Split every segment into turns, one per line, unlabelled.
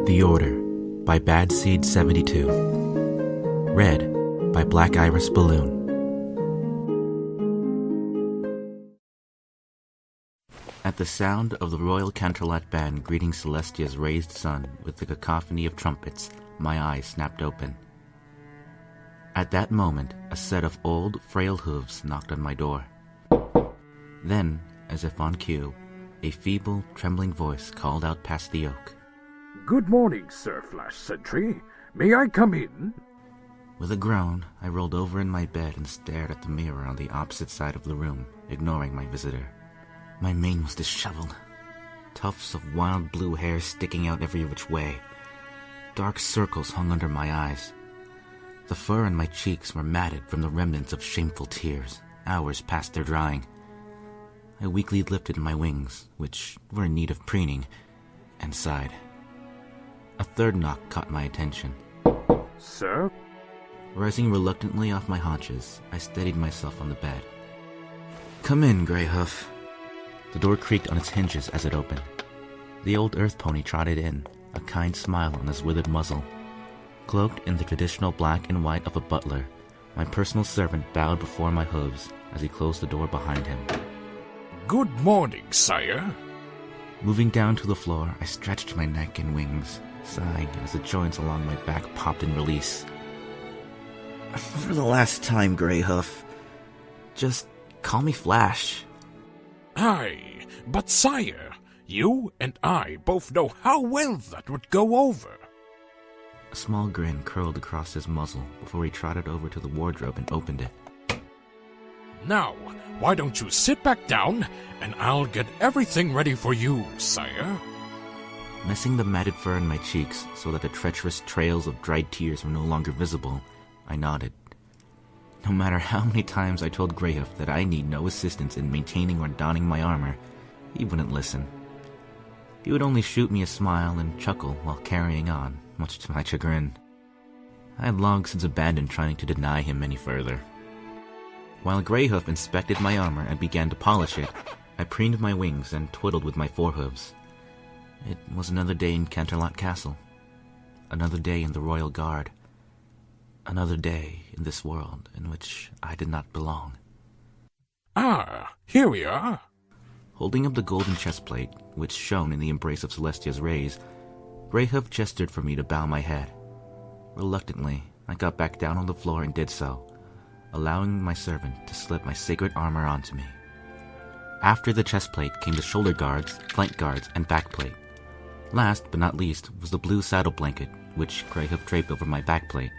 The Order by Bad Seed 72. Read by Black Iris Balloon. At the sound of the Royal Canterlot Band greeting Celestia's raised sun with the cacophony of trumpets, my eyes snapped open. At that moment, a set of old, frail hooves knocked on my door. Then, as if on cue, a feeble, trembling voice called out past the oak.
"Good morning, Sir Flash Sentry. May I come in?"
With a groan, I rolled over in my bed and stared at the mirror on the opposite side of the room, ignoring my visitor. My mane was disheveled, tufts of wild blue hair sticking out every which way. Dark circles hung under my eyes. The fur on my cheeks were matted from the remnants of shameful tears, hours past their drying. I weakly lifted my wings, which were in need of preening, and sighed. A third knock caught my attention.
"Sir?"
Rising reluctantly off my haunches, I steadied myself on the bed. "Come in, Greyhoof." The door creaked on its hinges as it opened. The old earth pony trotted in, a kind smile on his withered muzzle. Cloaked in the traditional black and white of a butler, my personal servant bowed before my hooves as he closed the door behind him.
"Good morning, sire."
Moving down to the floor, I stretched my neck and wings, sighing as the joints along my back popped in release. "For the last time, Greyhoof, just call me Flash."
"Aye, but sire, you and I both know how well that would go over."
A small grin curled across his muzzle before he trotted over to the wardrobe and opened it.
"Now, why don't you sit back down, and I'll get everything ready for you, sire."
Messing the matted fur in my cheeks so that the treacherous trails of dried tears were no longer visible, I nodded. No matter how many times I told Greyhoof that I need no assistance in maintaining or donning my armor, he wouldn't listen. He would only shoot me a smile and chuckle while carrying on, much to my chagrin. I had long since abandoned trying to deny him any further. While Greyhoof inspected my armor and began to polish it, I preened my wings and twiddled with my forehooves. It was another day in Canterlot Castle. Another day in the Royal Guard. Another day in this world in which I did not belong.
"Ah, here we are."
Holding up the golden chestplate, which shone in the embrace of Celestia's rays, Greyhoof gestured for me to bow my head. Reluctantly, I got back down on the floor and did so, allowing my servant to slip my sacred armor onto me. After the chestplate came the shoulder guards, flank guards, and backplate. Last but not least was the blue saddle blanket, which Greyhoof draped over my backplate.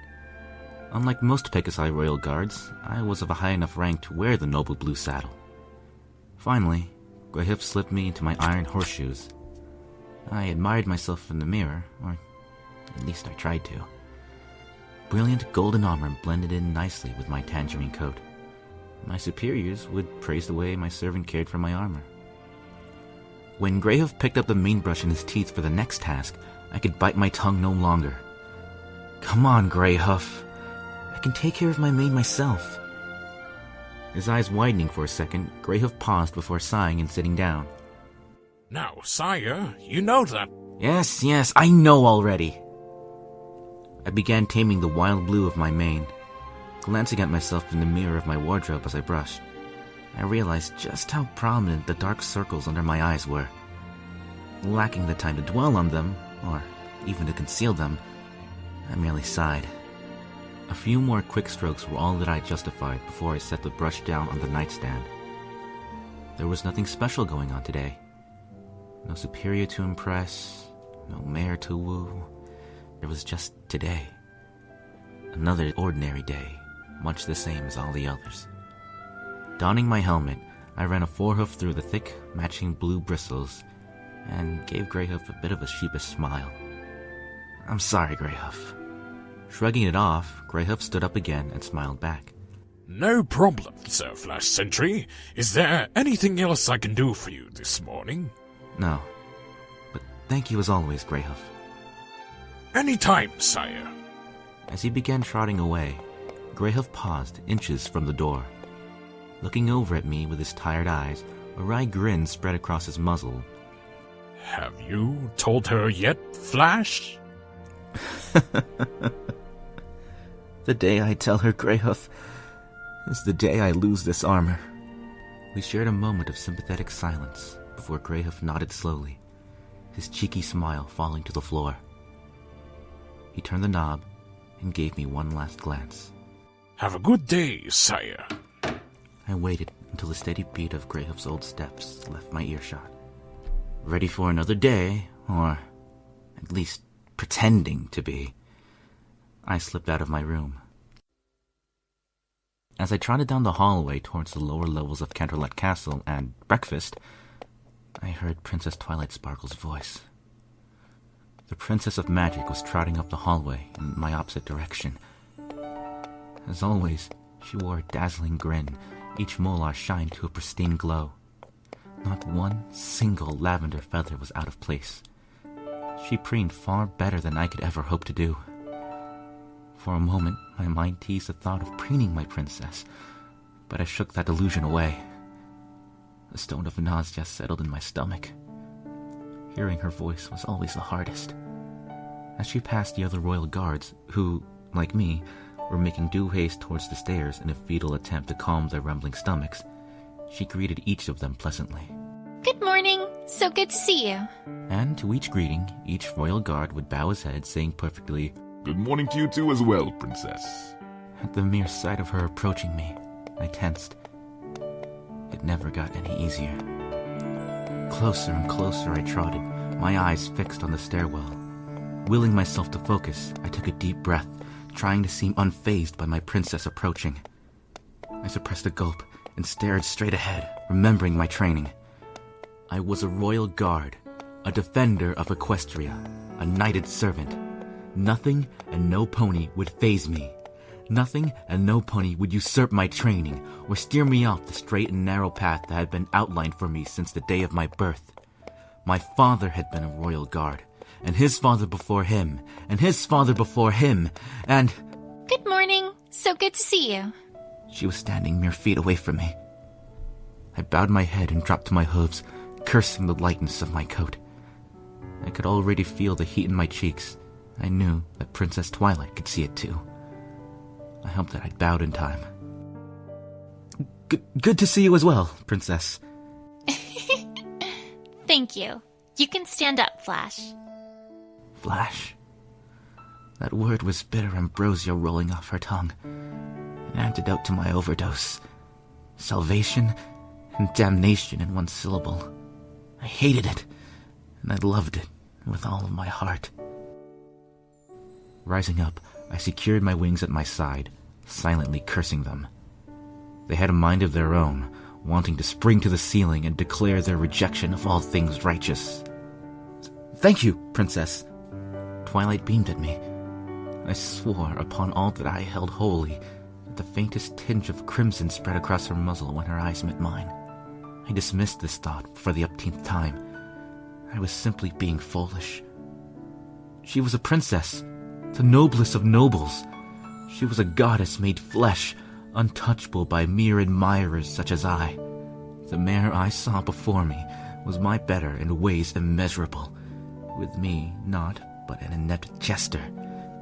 Unlike most Pegasi royal guards, I was of a high enough rank to wear the noble blue saddle. Finally, Greyhoof slipped me into my iron horseshoes. I admired myself in the mirror, or at least I tried to. Brilliant golden armor blended in nicely with my tangerine coat. My superiors would praise the way my servant cared for my armor. When Greyhoof picked up the mane brush in his teeth for the next task, I could bite my tongue no longer. "Come on, Greyhoof. I can take care of my mane myself." His eyes widening for a second, Greyhoof paused before sighing and sitting down.
"Now, sire, you know that—"
Yes, I know already." I began taming the wild blue of my mane. Glancing at myself in the mirror of my wardrobe as I brushed, I realized just how prominent the dark circles under my eyes were. Lacking the time to dwell on them, or even to conceal them, I merely sighed. A few more quick strokes were all that I justified before I set the brush down on the nightstand. There was nothing special going on today. No superior to impress, no mare to woo. There was just today. Another ordinary day, much the same as all the others. Donning my helmet, I ran a forehoof through the thick, matching blue bristles and gave Greyhoof a bit of a sheepish smile. "I'm sorry, Greyhoof." Shrugging it off, Greyhoof stood up again and smiled back.
"No problem, Sir Flash Sentry. Is there anything else I can do for you this morning?"
"No, but thank you as always, Greyhoof."
"Any time, sire."
As he began trotting away, Greyhoof paused inches from the door. Looking over at me with his tired eyes, a wry grin spread across his muzzle.
Have you told her yet, Flash?
The day I tell her, Greyhoof, is the day I lose this armor. We shared a moment of sympathetic silence before Greyhoof nodded slowly, his cheeky smile falling to the floor. He turned the knob and gave me one last glance.
Have a good day, sire.
I waited until the steady beat of Greyhoof's old steps left my earshot. Ready for another day, or at least pretending to be, I slipped out of my room. As I trotted down the hallway towards the lower levels of Canterlot Castle and breakfast, I heard Princess Twilight Sparkle's voice. The Princess of Magic was trotting up the hallway in my opposite direction. As always, she wore a dazzling grin, each molar shined to a pristine glow. Not one single lavender feather was out of place. She preened far better than I could ever hope to do. For a moment, my mind teased the thought of preening my princess, but I shook that delusion away. The stone of nausea settled in my stomach. Hearing her voice was always the hardest. As she passed the other royal guards, who, like me, were making due haste towards the stairs in a futile attempt to calm their rumbling stomachs, she greeted each of them pleasantly.
Good morning. So good to see you.
And to each greeting, each royal guard would bow his head, saying perfectly,
Good morning to you too as well, Princess.
At the mere sight of her approaching me, I tensed. It never got any easier. Closer and closer I trotted, my eyes fixed on the stairwell. Willing myself to focus, I took a deep breath, trying to seem unfazed by my princess approaching. I suppressed a gulp and stared straight ahead, remembering my training. I was a royal guard, a defender of Equestria, a knighted servant. Nothing and no pony would faze me. Nothing and no pony would usurp my training or steer me off the straight and narrow path that had been outlined for me since the day of my birth. My father had been a royal guard, and his father before him, and his father before him, and...
Good morning. So good to see you.
She was standing mere feet away from me. I bowed my head and dropped to my hooves, cursing the lightness of my coat. I could already feel the heat in my cheeks. I knew that Princess Twilight could see it too. I hoped that I'd bowed in time. Good to see you as well, Princess.
Thank you. You can stand up, Flash.
Flash? That word was bitter ambrosia rolling off her tongue. An antidote to my overdose. Salvation and damnation in one syllable. I hated it, and I loved it with all of my heart. Rising up, I secured my wings at my side, silently cursing them. They had a mind of their own, wanting to spring to the ceiling and declare their rejection of all things righteous. Thank you, Princess. Twilight beamed at me. I swore upon all that I held holy that the faintest tinge of crimson spread across her muzzle when her eyes met mine. I dismissed this thought for the upteenth time. I was simply being foolish. She was a princess, the noblest of nobles. She was a goddess made flesh, untouchable by mere admirers such as I. The mare I saw before me was my better in ways immeasurable, with me not but an inept jester,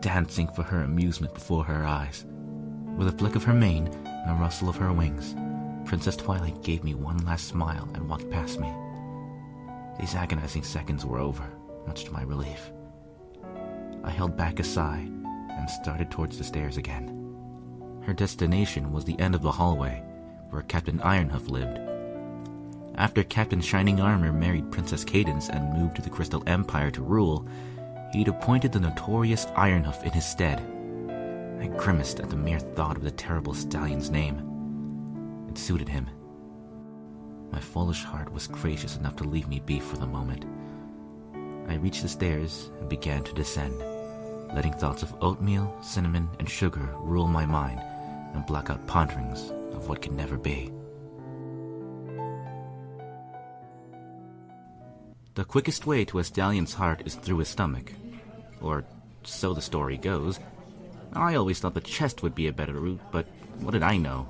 dancing for her amusement before her eyes. With a flick of her mane and a rustle of her wings, Princess Twilight gave me one last smile and walked past me. These agonizing seconds were over, much to my relief. I held back a sigh and started towards the stairs again. Her destination was the end of the hallway, where Captain Ironhoof lived. After Captain Shining Armor married Princess Cadence and moved to the Crystal Empire to rule, he'd appointed the notorious Ironhoof in his stead. I grimaced at the mere thought of the terrible stallion's name. It suited him. My foolish heart was gracious enough to leave me be for the moment. I reached the stairs and began to descend, letting thoughts of oatmeal, cinnamon, and sugar rule my mind and block out ponderings of what could never be. The quickest way to a stallion's heart is through his stomach. Or so the story goes. I always thought the chest would be a better route, but what did I know?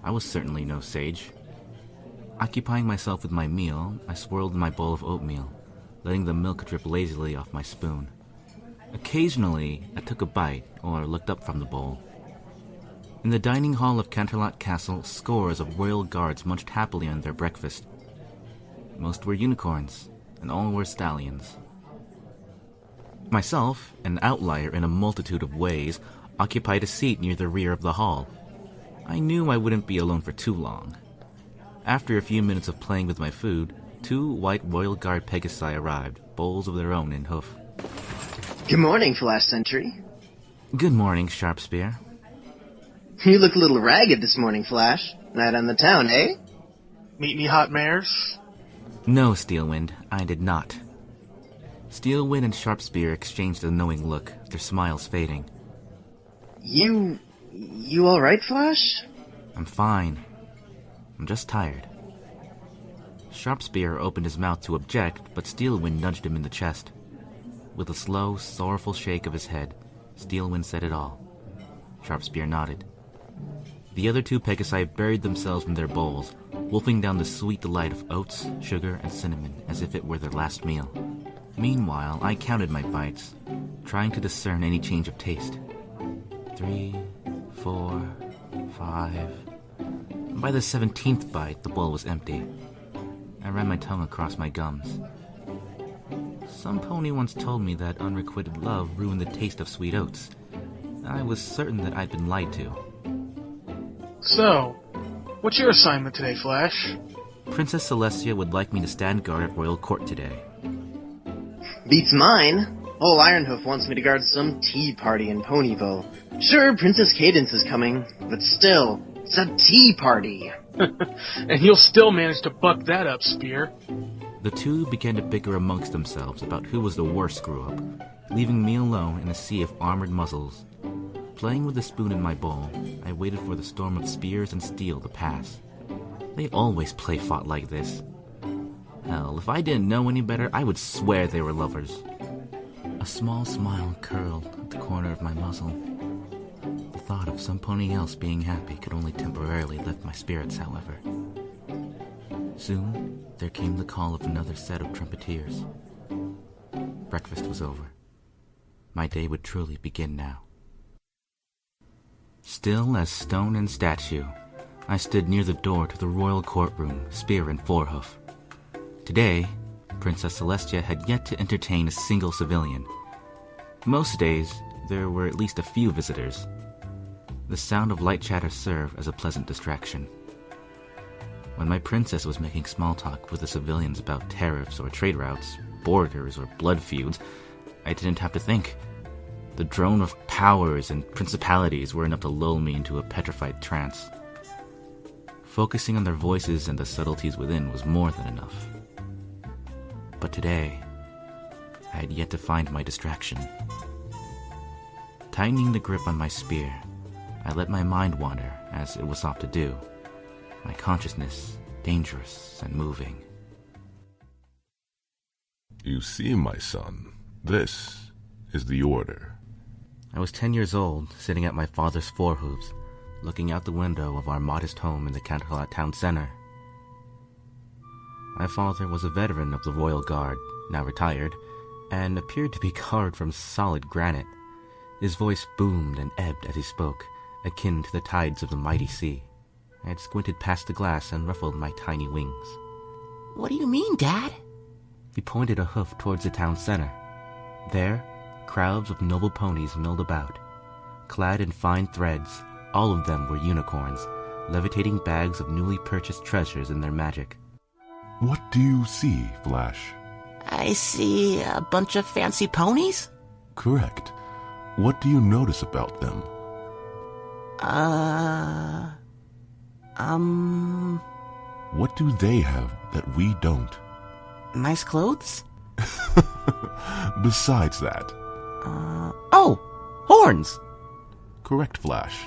I was certainly no sage. Occupying myself with my meal, I swirled in my bowl of oatmeal, letting the milk drip lazily off my spoon. Occasionally, I took a bite or looked up from the bowl. In the dining hall of Canterlot Castle, scores of royal guards munched happily on their breakfast. Most were unicorns, and all were stallions. Myself, an outlier in a multitude of ways, occupied a seat near the rear of the hall. I knew I wouldn't be alone for too long. After a few minutes of playing with my food, 2 white royal guard Pegasi arrived, bowls of their own in hoof.
Good morning, Flash Sentry.
Good morning, Sharpspear.
You look a little ragged this morning, Flash. Night on the town, eh?
Meet me hot mares?
No, Steelwind, I did not. Steelwind and Sharpspear exchanged a knowing look, their smiles fading.
You alright, Flash?
I'm fine. I'm just tired. Sharpspear opened his mouth to object, but Steelwind nudged him in the chest. With a slow, sorrowful shake of his head, Steelwind said it all. Sharpspear nodded. The other 2 Pegasi buried themselves in their bowls, wolfing down the sweet delight of oats, sugar, and cinnamon as if it were their last meal. Meanwhile, I counted my bites, trying to discern any change of taste. 3, 4, 5... By the 17th bite, the bowl was empty. I ran my tongue across my gums. Some pony once told me that unrequited love ruined the taste of sweet oats. I was certain that I'd been lied to.
So, what's your assignment today, Flash?
Princess Celestia would like me to stand guard at royal court today.
Beats mine. Old Ironhoof wants me to guard some tea party in Ponyville. Sure, Princess Cadence is coming, but still, it's a tea party.
And you'll still manage to buck that up, Spear.
The 2 began to bicker amongst themselves about who was the worst screw-up, leaving me alone in a sea of armored muzzles. Playing with the spoon in my bowl, I waited for the storm of spears and steel to pass. They always play-fought like this. Hell, if I didn't know any better, I would swear they were lovers. A small smile curled at the corner of my muzzle. The thought of some pony else being happy could only temporarily lift my spirits, however. Soon, there came the call of another set of trumpeteers. Breakfast was over. My day would truly begin now. Still as stone and statue, I stood near the door to the royal courtroom, spear in forehoof. Today, Princess Celestia had yet to entertain a single civilian. Most days, there were at least a few visitors. The sound of light chatter served as a pleasant distraction. When my princess was making small talk with the civilians about tariffs or trade routes, borders or blood feuds, I didn't have to think. The drone of powers and principalities were enough to lull me into a petrified trance. Focusing on their voices and the subtleties within was more than enough. But today, I had yet to find my distraction. Tightening the grip on my spear, I let my mind wander, as it was apt to do, my consciousness dangerous and moving.
You see, my son, this is the order.
I was 10 years old, sitting at my father's forehooves, looking out the window of our modest home in the Canterlot town center. My father was a veteran of the Royal Guard, now retired, and appeared to be carved from solid granite. His voice boomed and ebbed as he spoke, akin to the tides of the mighty sea. I had squinted past the glass and ruffled my tiny wings. "What do you mean, Dad?" He pointed a hoof towards the town center. There, crowds of noble ponies milled about. Clad in fine threads, all of them were unicorns, levitating bags of newly purchased treasures in their magic.
What do you see, Flash?
I see a bunch of fancy ponies?
Correct. What do you notice about them? What do they have that we don't?
Nice clothes?
Besides that.
Oh! Horns!
Correct, Flash.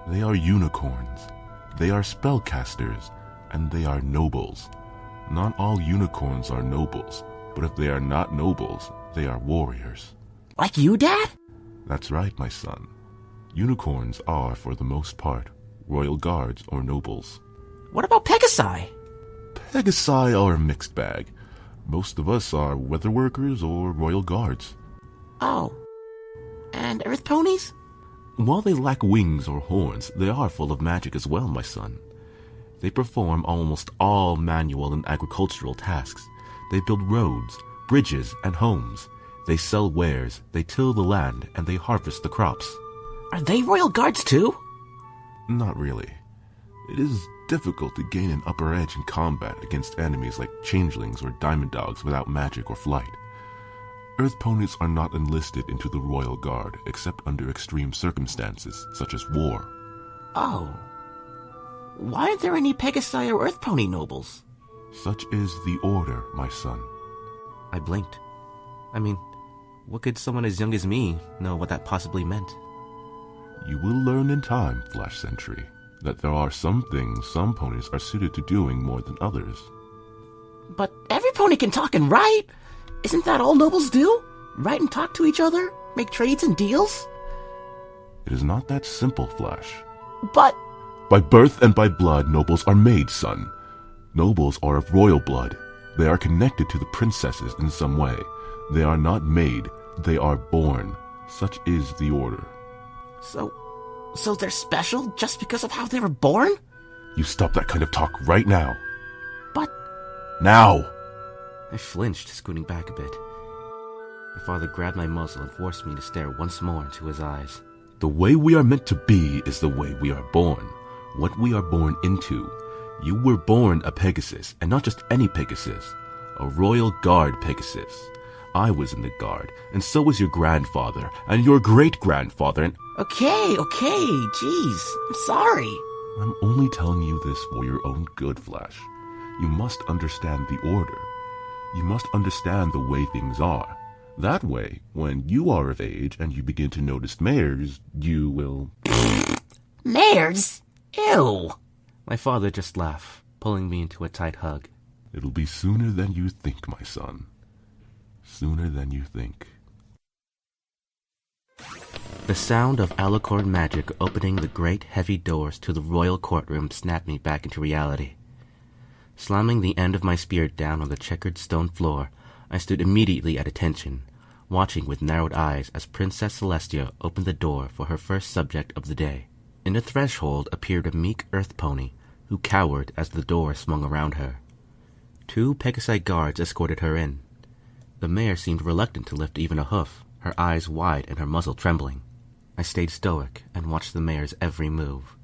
They are unicorns. They are spellcasters, and they are nobles. Not all unicorns are nobles, but if they are not nobles, they are warriors.
Like you, Dad?
That's right, my son. Unicorns are, for the most part, royal guards or nobles.
What about Pegasi?
Pegasi are a mixed bag, Most of us are weather workers or royal guards.
Oh. And earth ponies?
While they lack wings or horns, they are full of magic as well, my son. They perform almost all manual and agricultural tasks. They build roads, bridges, and homes. They sell wares, they till the land, and they harvest the crops.
Are they royal guards too?
Not really. It is difficult to gain an upper edge in combat against enemies like changelings or diamond dogs without magic or flight. Earth ponies are not enlisted into the royal guard except under extreme circumstances, such as war.
Oh. Why aren't there any Pegasi or earth pony nobles?
Such is the order, my son.
I blinked. I mean, what could someone as young as me know what that possibly meant?
You will learn in time, Flash Sentry, that there are some things some ponies are suited to doing more than others.
But every pony can talk and write! Isn't that all nobles do? Write and talk to each other? Make trades and deals?
It is not that simple, Flash.
But...
By birth and by blood, nobles are made, son. Nobles are of royal blood. They are connected to the princesses in some way. They are not made, they are born. Such is the order.
So they're special just because of how they were born?
You stop that kind of talk right now.
But...
Now!
I flinched, scooting back a bit. My father grabbed my muzzle and forced me to stare once more into his eyes.
The way we are meant to be is the way we are born. What we are born into. You were born a Pegasus, and not just any Pegasus. A royal guard Pegasus. I was in the guard, and so was your grandfather, and your great-grandfather, and...
Okay, jeez, I'm sorry.
I'm only telling you this for your own good, Flash. You must understand the order. You must understand the way things are. That way, when you are of age and you begin to notice mares, you will...
Mares? Ew! My father just laughed, pulling me into a tight hug.
It'll be sooner than you think, my son. Sooner than you think.
The sound of alicorn magic opening the great heavy doors to the royal courtroom snapped me back into reality. Slamming the end of my spear down on the checkered stone floor, I stood immediately at attention, watching with narrowed eyes as Princess Celestia opened the door for her first subject of the day. In the threshold appeared a meek earth pony, who cowered as the door swung around her. 2 Pegasi guards escorted her in. The mare seemed reluctant to lift even a hoof, her eyes wide and her muzzle trembling. I stayed stoic and watched the mare's every move.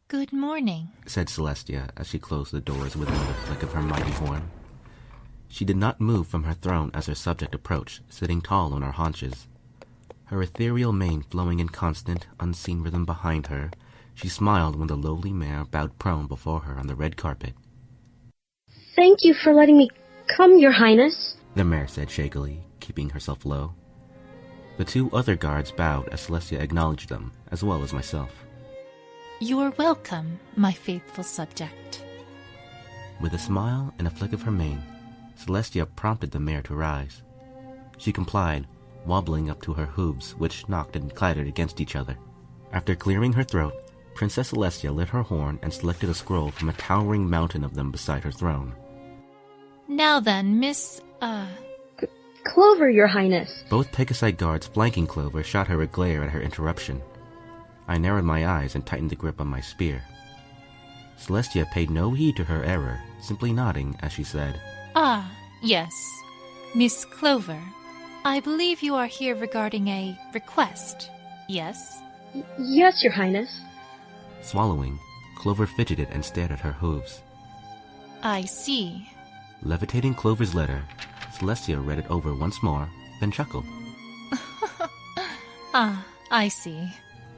Good morning,
said Celestia as she closed the doors with another flick of her mighty horn. She did not move from her throne as her subject approached, sitting tall on her haunches. Her ethereal mane flowing in constant, unseen rhythm behind her, she smiled when the lowly mare bowed prone before her on the red carpet.
Thank you for letting me come, Your Highness,
the mare said shakily, keeping herself low. The 2 other guards bowed as Celestia acknowledged them, as well as myself.
You are welcome, my faithful subject.
With a smile and a flick of her mane, Celestia prompted the mare to rise. She complied, wobbling up to her hooves, which knocked and clattered against each other. After clearing her throat, Princess Celestia lit her horn and selected a scroll from a towering mountain of them beside her throne.
Now then, Miss,
Clover, Your Highness.
Both Pegasi guards flanking Clover shot her a glare at her interruption. I narrowed my eyes and tightened the grip on my spear. Celestia paid no heed to her error, simply nodding as she said,
Ah, yes. Miss Clover, I believe you are here regarding a request, yes?
Yes, Your Highness.
Swallowing, Clover fidgeted and stared at her hooves.
I see.
Levitating Clover's letter, Celestia read it over once more, then chuckled.
Ah, I see.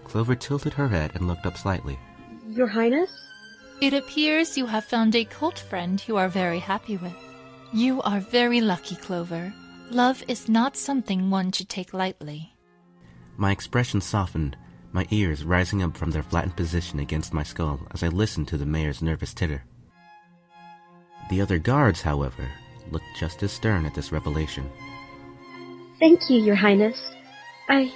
Clover tilted her head and looked up slightly.
Your Highness?
It appears you have found a cult friend you are very happy with. You are very lucky, Clover. Love is not something one should take lightly.
My expression softened, my ears rising up from their flattened position against my skull as I listened to the mayor's nervous titter. The other guards, however, looked just as stern at this revelation.
Thank you, Your Highness. I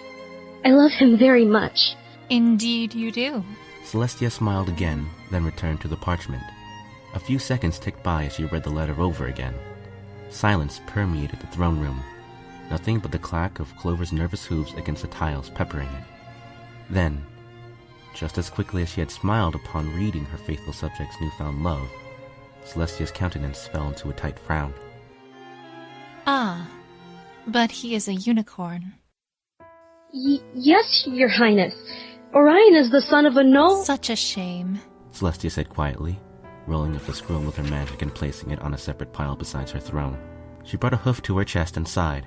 love him very much.
Indeed you do.
Celestia smiled again, then returned to the parchment. A few seconds ticked by as she read the letter over again. Silence permeated the throne room, nothing but the clack of Clover's nervous hooves against the tiles peppering it. Then, just as quickly as she had smiled upon reading her faithful subject's newfound love, Celestia's countenance fell into a tight frown.
Ah, but he is a unicorn.
Yes, Your Highness. Orion is the son of a no—
Such a shame.
Celestia said quietly, rolling up the scroll with her magic and placing it on a separate pile beside her throne. She brought a hoof to her chest and sighed.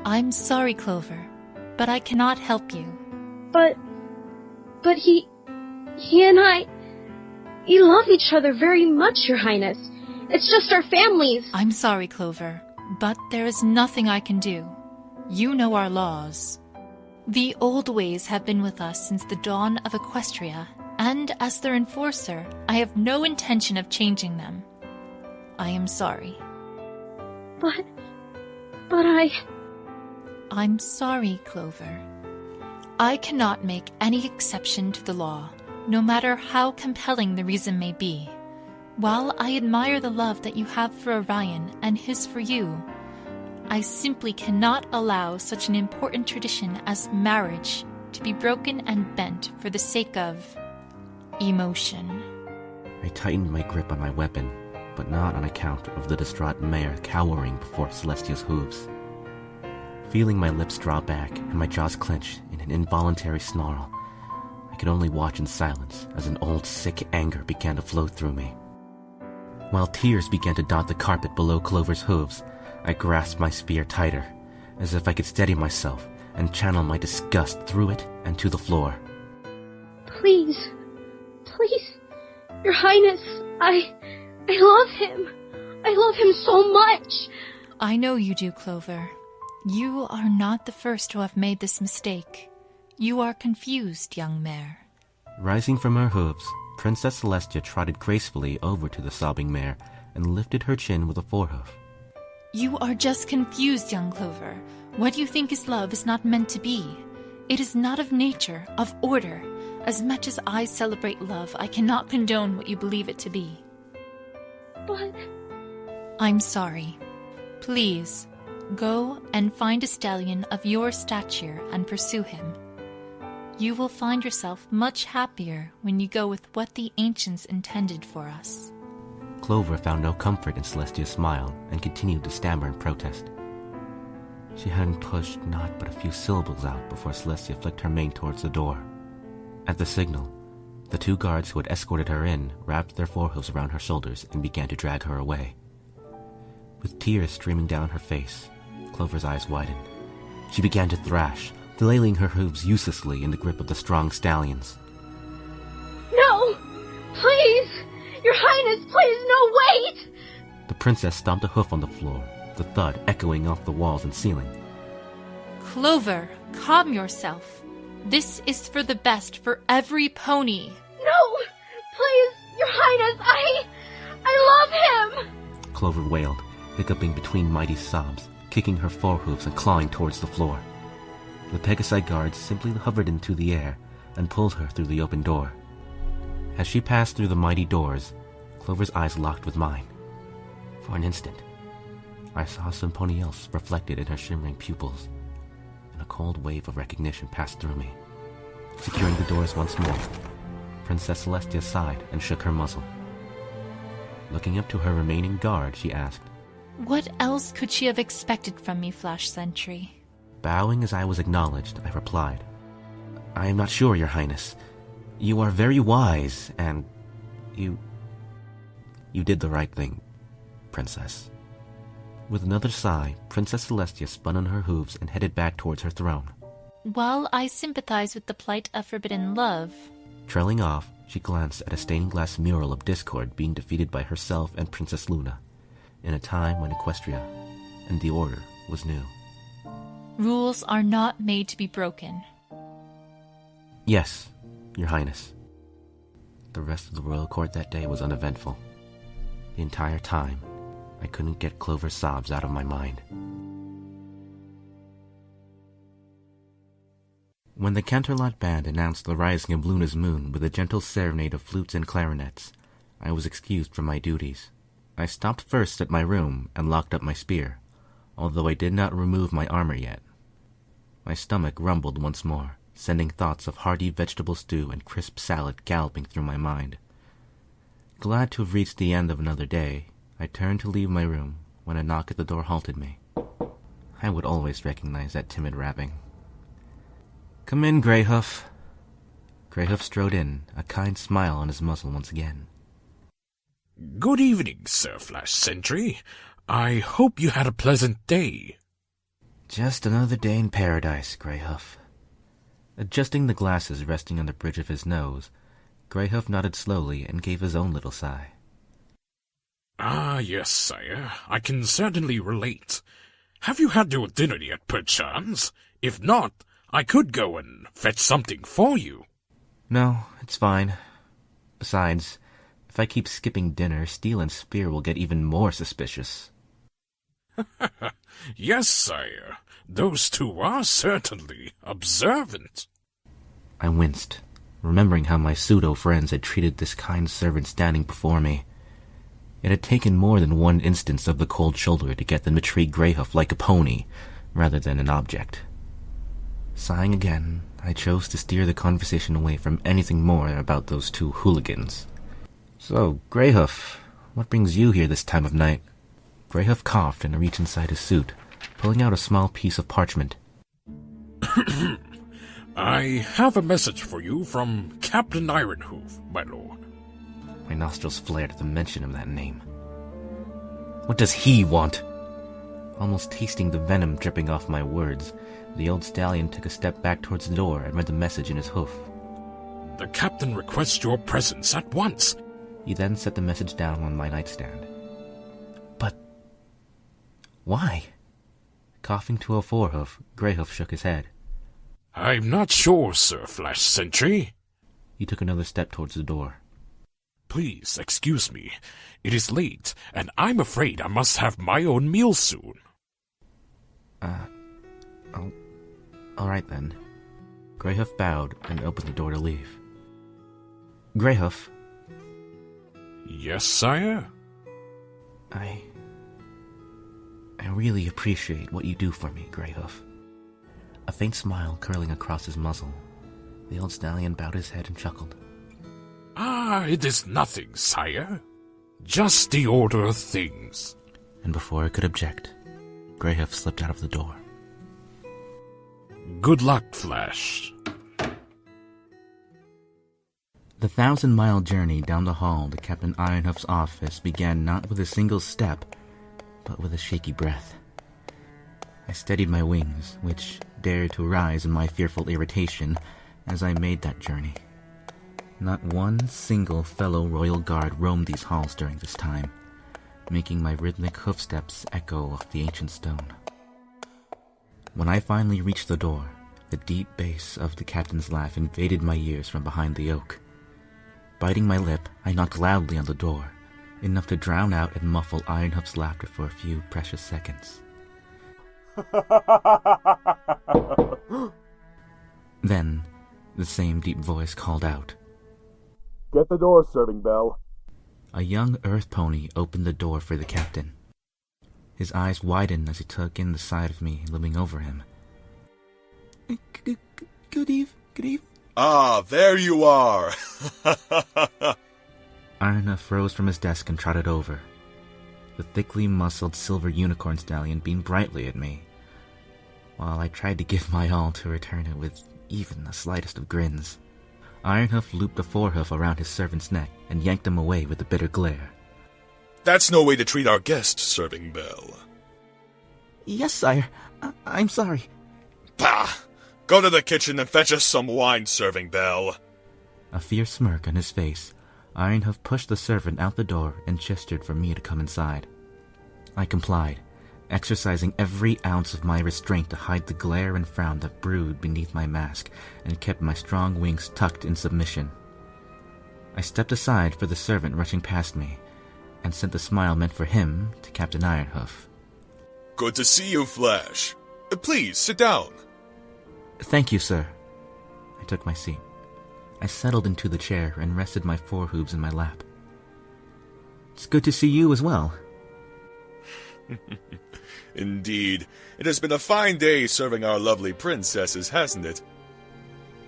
I'm sorry, Clover, but I cannot help you.
But he and I, we love each other very much, Your Highness. It's just our families.
I'm sorry, Clover, but there is nothing I can do. You know our laws. The old ways have been with us since the dawn of Equestria, and as their enforcer, I have no intention of changing them. I am sorry.
But
I'm sorry, Clover. I cannot make any exception to the law, no matter how compelling the reason may be. While I admire the love that you have for Orion and his for you, I simply cannot allow such an important tradition as marriage to be broken and bent for the sake of emotion.
I tightened my grip on my weapon, but not on account of the distraught mare cowering before Celestia's hooves. Feeling my lips draw back and my jaws clench in an involuntary snarl, I could only watch in silence as an old sick anger began to flow through me. While tears began to dot the carpet below Clover's hooves, I grasped my spear tighter, as if I could steady myself and channel my disgust through it and to the floor.
please, Your Highness, I love him. I love him so much.
I know you do, Clover. You are not the first to have made this mistake. You are confused, young mare.
Rising from her hooves, Princess Celestia trotted gracefully over to the sobbing mare and lifted her chin with a forehoof.
You are just confused, young Clover. What you think is love is not meant to be. It is not of nature, of order. As much as I celebrate love, I cannot condone what you believe it to be.
But
I'm sorry. Please, go and find a stallion of your stature and pursue him. You will find yourself much happier when you go with what the ancients intended for us.
Clover found no comfort in Celestia's smile and continued to stammer in protest. She hadn't pushed not but a few syllables out before Celestia flicked her mane towards the door. At the signal, the two guards who had escorted her in wrapped their forehooves around her shoulders and began to drag her away. With tears streaming down her face, Clover's eyes widened. She began to thrash, flailing her hooves uselessly in the grip of the strong stallions.
no, please, Your Highness, please, no, wait!
The princess stomped a hoof on the floor, the thud echoing off the walls and ceiling.
Clover, calm yourself. This is for the best for every pony.
No, please, Your Highness, I love him!
Clover wailed, hiccuping between mighty sobs, kicking her forehooves and clawing towards the floor. The Pegasi guards simply hovered into the air and pulled her through the open door. As she passed through the mighty doors, Clover's eyes locked with mine. For an instant, I saw somebody else reflected in her shimmering pupils, and a cold wave of recognition passed through me. Securing the doors once more, Princess Celestia sighed and shook her muzzle. Looking up to her remaining guard, she asked,
What else could she have expected from me, Flash Sentry?
Bowing as I was acknowledged, I replied, I am not sure, Your Highness. You are very wise, and you did the right thing, Princess. With another sigh, Princess Celestia spun on her hooves and headed back towards her throne.
While I sympathize with the plight of forbidden love,
Trailing off, she glanced at a stained glass mural of discord being defeated by herself and Princess Luna, in a time when Equestria and the Order was new.
rules are not made to be broken.
Yes, Your Highness. The rest of the royal court that day was uneventful. The entire time, I couldn't get Clover's sobs out of my mind. When the Canterlot band announced the rising of Luna's moon with a gentle serenade of flutes and clarinets, I was excused from my duties. I stopped first at my room and locked up my spear, although I did not remove my armor yet. My stomach rumbled once more, sending thoughts of hearty vegetable stew and crisp salad galloping through my mind. Glad to have reached the end of another day, I turned to leave my room when a knock at the door halted me. I would always recognize that timid rapping. "Come in, Greyhoof." Greyhoof strode in, a kind smile on his muzzle once again.
Good evening, Sir Flash Sentry. I hope you had a pleasant day.
Just another day in paradise, Greyhoof. Adjusting the glasses resting on the bridge of his nose, Greyhoof nodded slowly and gave his own little sigh.
Ah, yes, sire. I can certainly relate. Have you had your dinner yet, perchance? If not, I could go and fetch something for you.
No, it's fine. Besides, if I keep skipping dinner, Steel and Spear will get even more suspicious.
Yes, sire. Those two are certainly observant.
I winced, remembering how my pseudo-friends had treated this kind servant standing before me. It had taken more than one instance of the cold shoulder to get them to treat Greyhoof like a pony, rather than an object. Sighing again, I chose to steer the conversation away from anything more about those two hooligans. "So, Greyhoof, what brings you here this time of night?" Greyhoof coughed and reached inside his suit, pulling out a small piece of parchment.
I have a message for you from Captain Ironhoof, my lord.
My nostrils flared at the mention of that name. What does he want? Almost tasting the venom dripping off my words, the old stallion took a step back towards the door and read the message in his hoof.
The captain requests your presence at once.
He then set the message down on my nightstand. But why? Coughing to a forehoof, Greyhoof shook his head.
I'm not sure, Sir Flash Sentry.
He took another step towards the door.
Please excuse me. It is late, and I'm afraid I must have my own meal soon.
All right then. Greyhoof bowed and opened the door to leave. Greyhoof.
Yes, sire?
I really appreciate what you do for me, Greyhoof. A faint smile curling across his muzzle. The old stallion bowed his head and chuckled.
Ah, it is nothing, sire. Just the order of things.
And before I could object, Greyhoof slipped out of the door.
Good luck, Flash.
The 1,000-mile journey down the hall to Captain Ironhoof's office began not with a single step, but with a shaky breath. I steadied my wings, which dared to rise in my fearful irritation as I made that journey. Not one single fellow royal guard roamed these halls during this time, making my rhythmic hoofsteps echo off the ancient stone. When I finally reached the door, the deep bass of the captain's laugh invaded my ears from behind the oak. Biting my lip, I knocked loudly on the door, enough to drown out and muffle Ironhoof's laughter for a few precious seconds. Then, the same deep voice called out,
"Get the door, serving bell."
A young earth pony opened the door for the captain. His eyes widened as he took in the sight of me looming over him. Good eve.
Ah, there you are!
Ironhoof rose from his desk and trotted over. The thickly muscled silver unicorn stallion beamed brightly at me, while I tried to give my all to return it with even the slightest of grins. Ironhoof looped a forehoof around his servant's neck and yanked him away with a bitter glare.
That's no way to treat our guests, serving bell.
Yes, sire. I'm sorry.
Bah! Go to the kitchen and fetch us some wine, serving bell.
A fierce smirk on his face, Ironhoof pushed the servant out the door and gestured for me to come inside. I complied, exercising every ounce of my restraint to hide the glare and frown that brewed beneath my mask and kept my strong wings tucked in submission. I stepped aside for the servant rushing past me, and sent the smile meant for him to Captain Ironhoof.
Good to see you, Flash. Please, sit down.
Thank you, sir. I took my seat. I settled into the chair and rested my forehooves in my lap. It's good to see you as well.
Indeed. It has been a fine day serving our lovely princesses, hasn't it?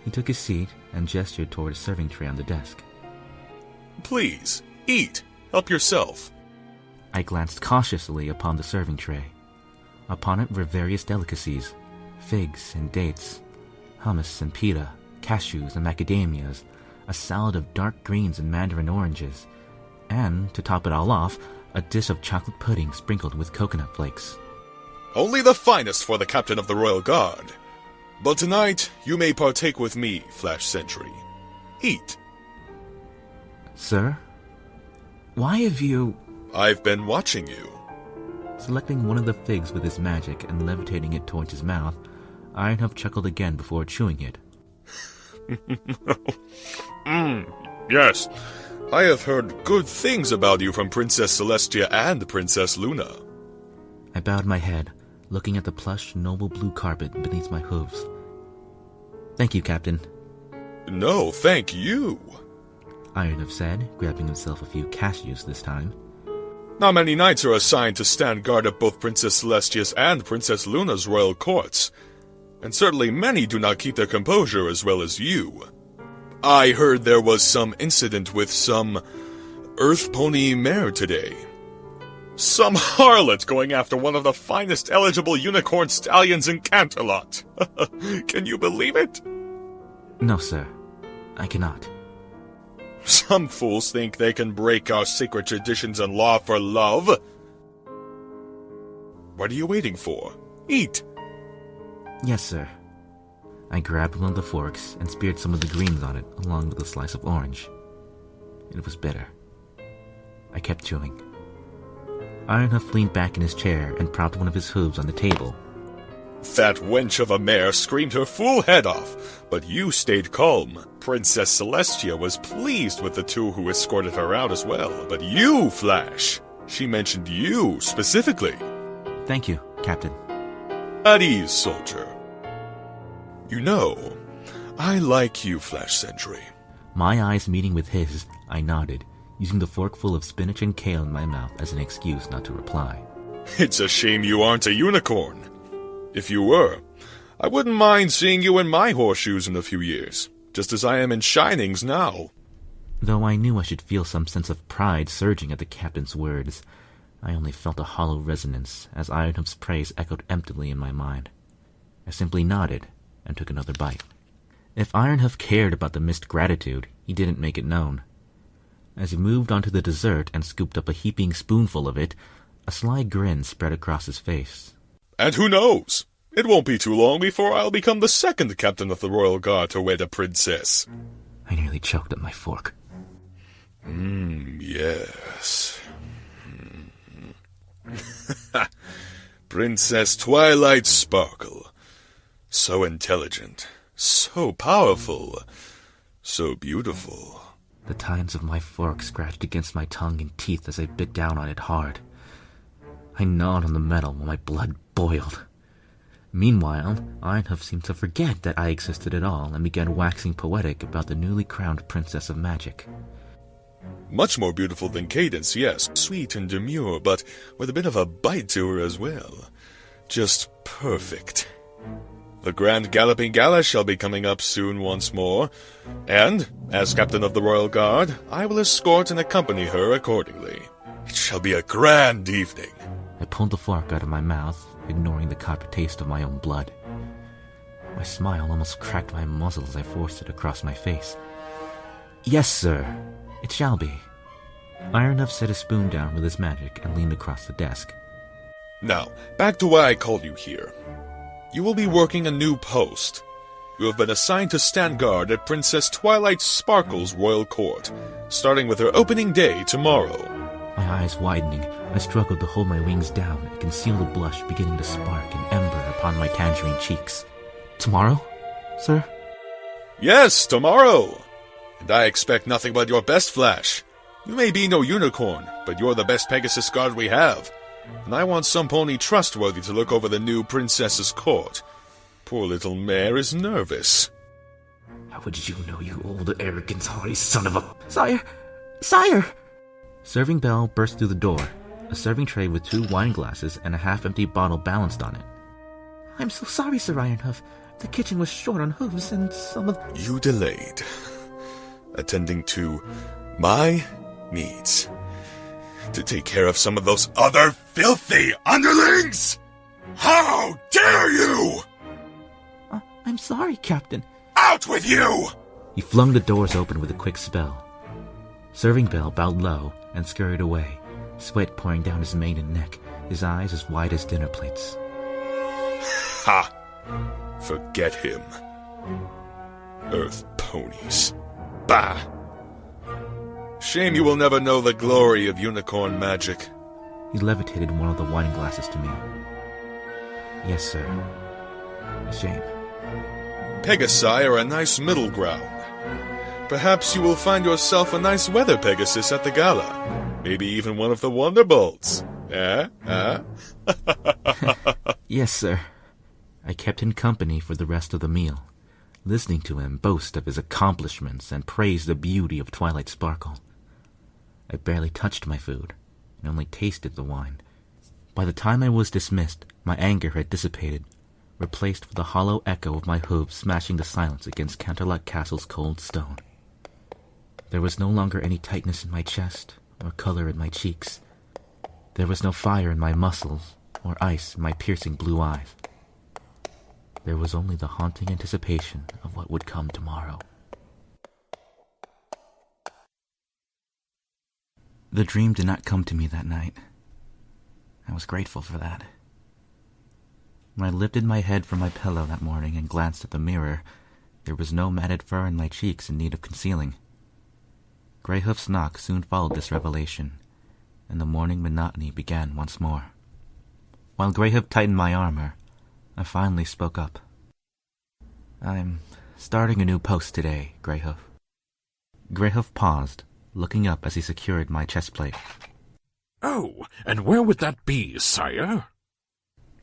He took his seat and gestured toward a serving tray on the desk.
Please, eat. Help yourself.
I glanced cautiously upon the serving tray. Upon it were various delicacies, figs and dates, hummus and pita, cashews and macadamias, a salad of dark greens and mandarin oranges, and, to top it all off, a dish of chocolate pudding sprinkled with coconut flakes.
Only the finest for the Captain of the Royal Guard. But tonight, you may partake with me, Flash Sentry. Eat.
Sir? Why have you...
I've been watching you.
Selecting one of the figs with his magic and levitating it towards his mouth, Ironhoof chuckled again before chewing it.
Yes. I have heard good things about you from Princess Celestia and Princess Luna.
I bowed my head, looking at the plush, noble blue carpet beneath my hooves. Thank you, Captain.
No, thank you.
Ironhoof said, grabbing himself a few cashews this time.
Not many knights are assigned to stand guard at both Princess Celestia's and Princess Luna's royal courts, and certainly many do not keep their composure as well as you. I heard there was some incident with some Earth Pony mare today. Some harlot going after one of the finest eligible unicorn stallions in Canterlot. Can you believe it?
No, sir. I cannot.
Some fools think they can break our sacred traditions and law for love. What are you waiting for? Eat.
Yes, sir. I grabbed one of the forks and speared some of the greens on it, along with a slice of orange. It was bitter. I kept chewing. Ironhoof leaned back in his chair and propped one of his hooves on the table.
That wench of a mare screamed her fool head off, but you stayed calm. Princess Celestia was pleased with the two who escorted her out as well, but you, Flash, she mentioned you specifically.
Thank you, Captain.
At ease, soldier. You know, I like you, Flash Sentry.
My eyes meeting with his, I nodded, using the forkful of spinach and kale in my mouth as an excuse not to reply.
It's a shame you aren't a unicorn. If you were, I wouldn't mind seeing you in my horseshoes in a few years, just as I am in Shining's now.
Though I knew I should feel some sense of pride surging at the captain's words, I only felt a hollow resonance as Ironhoof's praise echoed emptily in my mind. I simply nodded and took another bite. If Ironhoof cared about the missed gratitude, he didn't make it known. As he moved on to the dessert and scooped up a heaping spoonful of it, a sly grin spread across his face.
And who knows? It won't be too long before I'll become the second captain of the Royal Guard to wed a princess.
I nearly choked at my fork.
Yes. Princess Twilight Sparkle. So intelligent, so powerful, so beautiful.
The tines of my fork scratched against my tongue and teeth as I bit down on it hard. I gnawed on the metal while my blood boiled. Meanwhile, Ironhoof seemed to forget that I existed at all and began waxing poetic about the newly crowned Princess of Magic.
Much more beautiful than Cadence, yes. Sweet and demure, but with a bit of a bite to her as well. Just perfect. The Grand Galloping Gala shall be coming up soon once more, and, as Captain of the Royal Guard, I will escort and accompany her accordingly. It shall be a grand evening.
I pulled the fork out of my mouth, ignoring the copper taste of my own blood. My smile almost cracked my muzzle as I forced it across my face. Yes, sir. It shall be. Ironhoof set his spoon down with his magic and leaned across the desk.
Now, back to why I called you here. You will be working a new post. You have been assigned to stand guard at Princess Twilight Sparkle's royal court, starting with her opening day tomorrow.
My eyes widening, I struggled to hold my wings down and conceal the blush beginning to spark and ember upon my tangerine cheeks. Tomorrow, sir?
Yes, tomorrow! And I expect nothing but your best, Flash. You may be no unicorn, but you're the best Pegasus guard we have. And I want some pony trustworthy to look over the new princess's court. Poor little mare is nervous.
How would you know, you old arrogant haughty son of a... Sire! Sire! Serving bell burst through the door, a serving tray with 2 wine glasses and a half-empty bottle balanced on it. "I'm so sorry, Sir Ironhoof. The kitchen was short on hooves and some of..."
You delayed, attending to my needs, to take care of some of those other filthy underlings? How dare you!
I'm sorry, Captain.
Out with you!
He flung the doors open with a quick spell. Serving bell bowed low and scurried away, sweat pouring down his mane and neck, his eyes as wide as dinner plates.
Ha! Forget him. Earth ponies. Bah! Shame you will never know the glory of unicorn magic.
He levitated one of the wine glasses to me. "Yes, sir. A shame."
Pegasi are a nice middle ground. Perhaps you will find yourself a nice weather Pegasus at the gala. Maybe even one of the Wonderbolts. Eh?
"Yes, sir." I kept him company for the rest of the meal, listening to him boast of his accomplishments and praise the beauty of Twilight sparkle. I barely touched my food, and only tasted the wine. By the time I was dismissed, my anger had dissipated, replaced with the hollow echo of my hooves smashing the silence against Canterlot Castle's cold stone. There was no longer any tightness in my chest, or color in my cheeks. There was no fire in my muscles, or ice in my piercing blue eyes. There was only the haunting anticipation of what would come tomorrow. The dream did not come to me that night. I was grateful for that. When I lifted my head from my pillow that morning and glanced at the mirror, there was no matted fur in my cheeks in need of concealing. Greyhoof's knock soon followed this revelation, and the morning monotony began once more. While Greyhoof tightened my armor, I finally spoke up. "I'm starting a new post today, Greyhoof." Greyhoof paused, looking up as he secured my chestplate.
"Oh, and where would that be, sire?"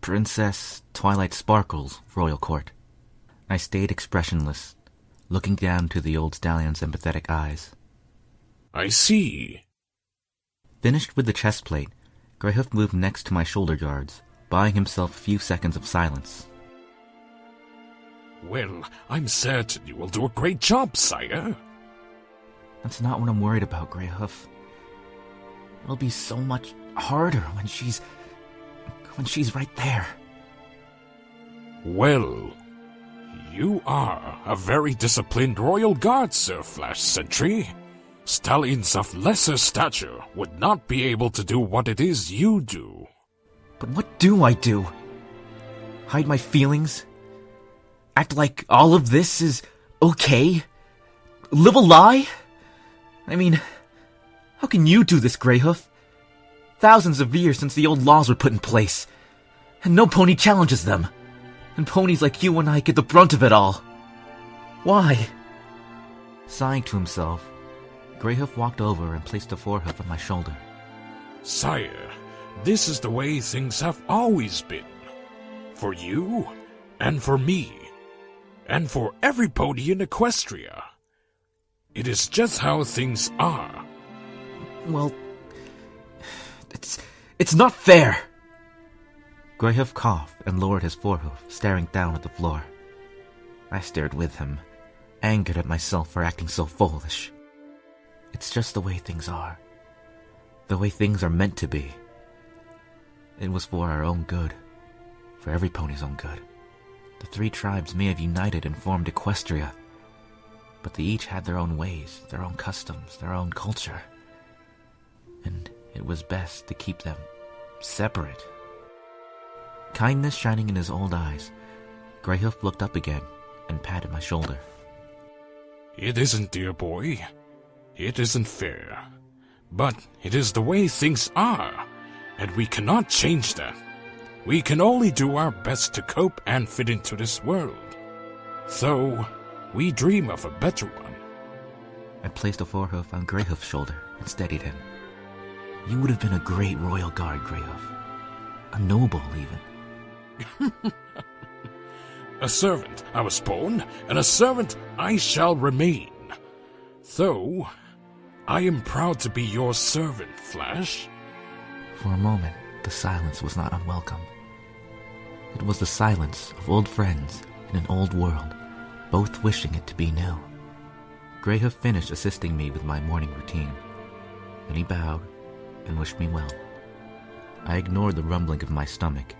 "Princess Twilight Sparkle's royal court." I stayed expressionless, looking down to the old stallion's empathetic eyes.
"I see."
Finished with the chestplate, Greyhoof moved next to my shoulder guards, buying himself a few seconds of silence.
"Well, I'm certain you will do a great job, sire."
"That's not what I'm worried about, Greyhoof. It'll be so much harder when she's right there."
"Well, you are a very disciplined royal guard, Sir Flash Sentry. Stallions of lesser stature would not be able to do what it is you do."
"But what do I do? Hide my feelings? Act like all of this is okay? Live a lie? I mean, how can you do this, Greyhoof? Thousands of years since the old laws were put in place, and no pony challenges them. And ponies like you and I get the brunt of it all. Why?" Sighing to himself, Greyhoof walked over and placed a forehoof on my shoulder.
"Sire, this is the way things have always been. For you, and for me, and for every pony in Equestria. It is just how things are."
"Well, it's not fair." Greyhoof coughed and lowered his forehoof, staring down at the floor. I stared with him, angered at myself for acting so foolish. It's just the way things are. The way things are meant to be. It was for our own good. For every pony's own good. The 3 tribes may have united and formed Equestria, but they each had their own ways, their own customs, their own culture. And it was best to keep them separate. Kindness shining in his old eyes, Greyhoof looked up again and patted my shoulder.
"It isn't, dear boy. It isn't fair. But it is the way things are, and we cannot change that. We can only do our best to cope and fit into this world. So, we dream of a better one."
I placed a forehoof on Greyhoof's shoulder and steadied him. "You would have been a great royal guard, Greyhoof. A noble, even."
"A servant I was born, and a servant I shall remain. Though, I am proud to be your servant, Flash.
For a moment, the silence was not unwelcome. It was the silence of old friends in an old world, both wishing it to be new. Greyhoof finished assisting me with my morning routine. Then he bowed and wished me well. I ignored the rumbling of my stomach,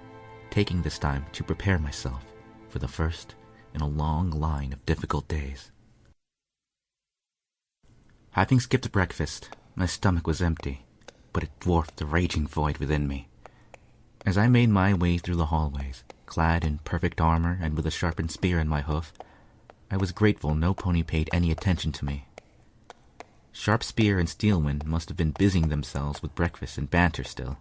taking this time to prepare myself for the first in a long line of difficult days. Having skipped breakfast, my stomach was empty, but it dwarfed the raging void within me. As I made my way through the hallways, clad in perfect armor and with a sharpened spear in my hoof, I was grateful no pony paid any attention to me. Sharp Spear and Steelwind must have been busying themselves with breakfast and banter still.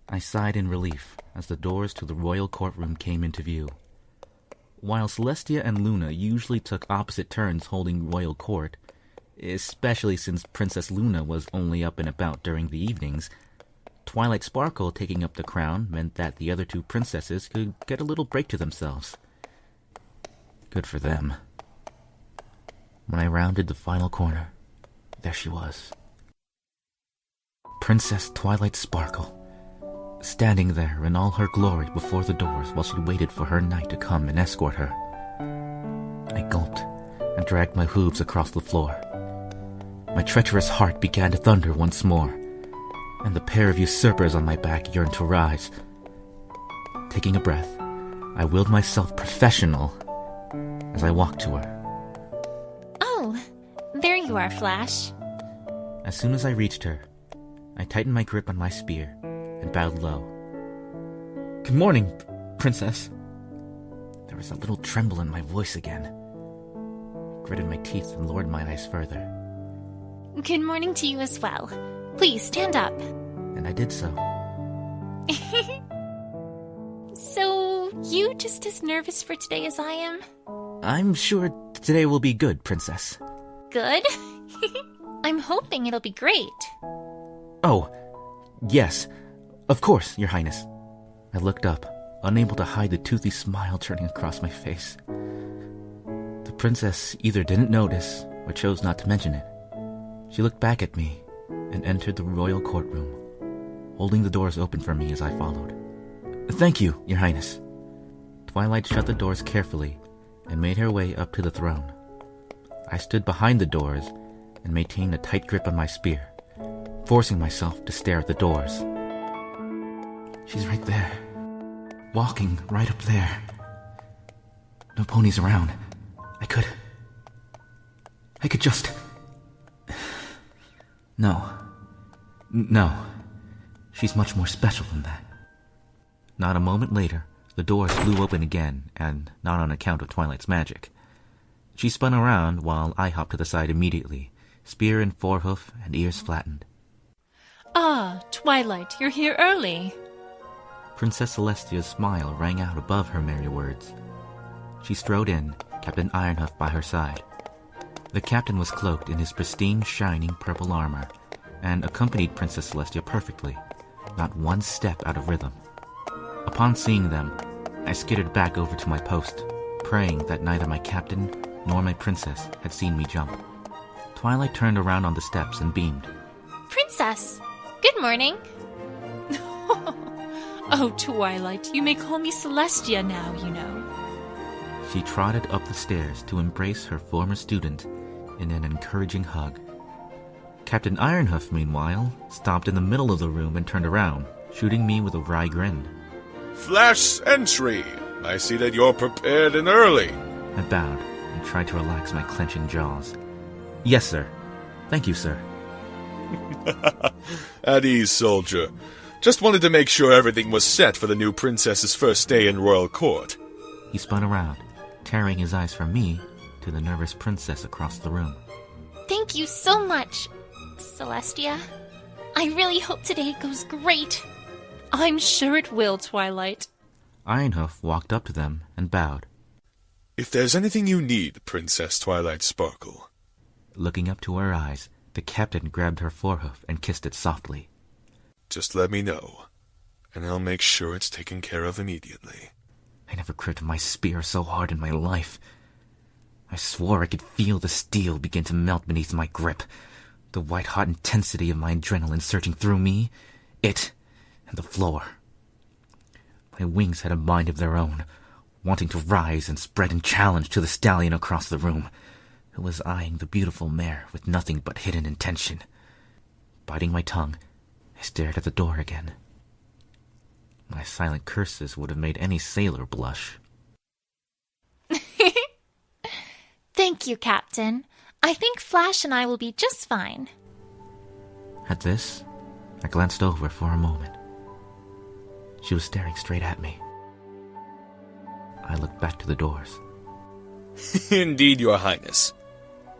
I sighed in relief as the doors to the royal courtroom came into view. While Celestia and Luna usually took opposite turns holding royal court, especially since Princess Luna was only up and about during the evenings, Twilight Sparkle taking up the crown meant that the other two princesses could get a little break to themselves. Good for them. When I rounded the final corner, there she was. Princess Twilight Sparkle, standing there in all her glory before the doors while she waited for her knight to come and escort her. I gulped and dragged my hooves across the floor. My treacherous heart began to thunder once more, and the pair of usurpers on my back yearned to rise. Taking a breath, I willed myself professional as I walked to her.
Oh, there you are, Flash.
As soon as I reached her, I tightened my grip on my spear and bowed low. Good morning, Princess. There was a little tremble in my voice again. I gritted my teeth and lowered my eyes further.
Good morning to you as well. Please stand up.
And I did so.
So, you just as nervous for today as I am?
I'm sure today will be good, Princess.
Good? I'm hoping it'll be great.
Oh, yes. Of course, Your Highness. I looked up, unable to hide the toothy smile turning across my face. The princess either didn't notice or chose not to mention it. She looked back at me and entered the royal courtroom, holding the doors open for me as I followed. Thank you, Your Highness. Twilight shut the doors carefully and made her way up to the throne. I stood behind the doors and maintained a tight grip on my spear, forcing myself to stare at the doors. She's right there, walking right up there. No ponies around. I could just... No. She's much more special than that. Not a moment later, the doors flew open again, and not on account of Twilight's magic. She spun around while I hopped to the side immediately, spear in forehoof and ears flattened.
Ah, Twilight, you're here early.
Princess Celestia's smile rang out above her merry words. She strode in, Captain Ironhoof by her side. The captain was cloaked in his pristine, shining purple armor, and accompanied Princess Celestia perfectly, not one step out of rhythm. Upon seeing them, I skittered back over to my post, praying that neither my captain nor my princess had seen me jump. Twilight turned around on the steps and beamed.
Princess, good morning. Oh, Twilight, you may call me Celestia now, you know.
She trotted up the stairs to embrace her former student in an encouraging hug. Captain Ironhoof, meanwhile, stopped in the middle of the room and turned around, shooting me with a wry grin.
Flash Sentry! I see that you're prepared and early.
I bowed and tried to relax my clenching jaws. Yes, sir. Thank you, sir.
At ease, soldier. Just wanted to make sure everything was set for the new princess's first day in royal court.
He spun around, tearing his eyes from me to the nervous princess across the room.
Thank you so much, Celestia. I really hope today goes great. I'm sure it will, Twilight.
Ironhoof walked up to them and bowed.
If there's anything you need, Princess Twilight Sparkle.
Looking up to her eyes, the captain grabbed her forehoof and kissed it softly.
Just let me know, and I'll make sure it's taken care of immediately.
I never gripped my spear so hard in my life. I swore I could feel the steel begin to melt beneath my grip, the white-hot intensity of my adrenaline surging through me, it, and the floor. My wings had a mind of their own, wanting to rise and spread in challenge to the stallion across the room, who was eyeing the beautiful mare with nothing but hidden intention. Biting my tongue, I stared at the door again. My silent curses would have made any sailor blush.
Thank you, Captain. I think Flash and I will be just fine.
At this, I glanced over for a moment. She was staring straight at me. I looked back to the doors.
Indeed, Your Highness.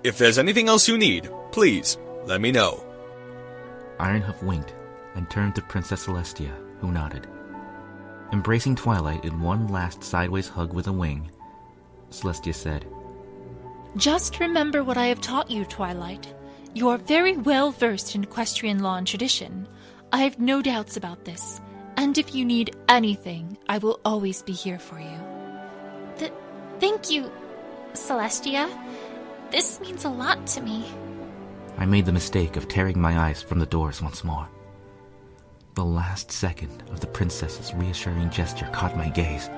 If there's anything else you need, please, let me know.
Ironhoof winked and turned to Princess Celestia, who nodded. Embracing Twilight in one last sideways hug with a wing, Celestia said,
Just remember what I have taught you, Twilight. You are very well versed in equestrian law and tradition. I have no doubts about this, and if you need anything, I will always be here for you. Thank you, Celestia. This means a lot to me.
I made the mistake of tearing my eyes from the doors once more. The last second of the princess's reassuring gesture caught my gaze.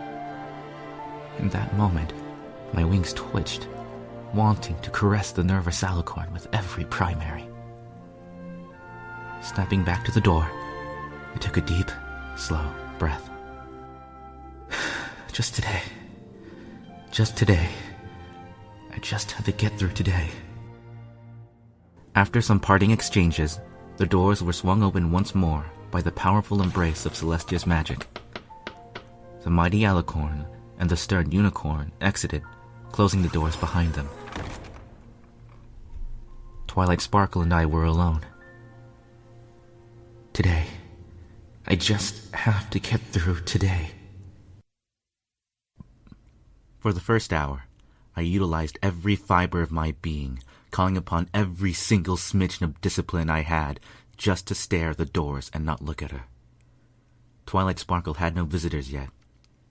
In that moment, my wings twitched, wanting to caress the nervous alicorn with every primary. Snapping back to the door, I took a deep, slow breath. Just today. I just had to get through today. After some parting exchanges, the doors were swung open once more by the powerful embrace of Celestia's magic. The mighty alicorn and the stern unicorn exited, closing the doors behind them. Twilight Sparkle and I were alone. Today. I just have to get through today. For the first hour, I utilized every fiber of my being, calling upon every single smidgen of discipline I had just to stare at the doors and not look at her. Twilight Sparkle had no visitors yet,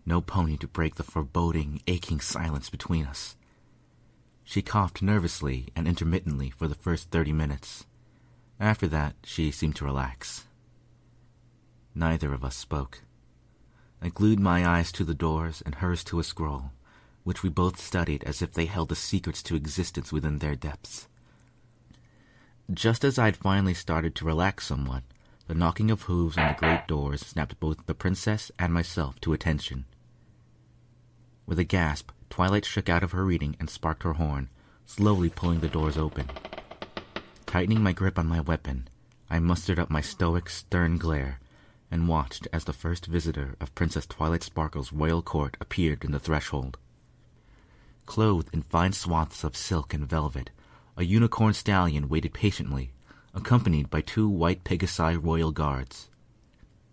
no pony to break the foreboding, aching silence between us. She coughed nervously and intermittently for the first 30 minutes. After that, she seemed to relax. Neither of us spoke. I glued my eyes to the doors and hers to a scroll, which we both studied as if they held the secrets to existence within their depths. Just as I'd finally started to relax somewhat, the knocking of hooves on the great doors snapped both the princess and myself to attention. With a gasp, Twilight shook out of her reading and sparked her horn, slowly pulling the doors open. Tightening my grip on my weapon, I mustered up my stoic, stern glare and watched as the first visitor of Princess Twilight Sparkle's royal court appeared in the threshold. Clothed in fine swaths of silk and velvet, a unicorn stallion waited patiently, accompanied by 2 white Pegasi royal guards.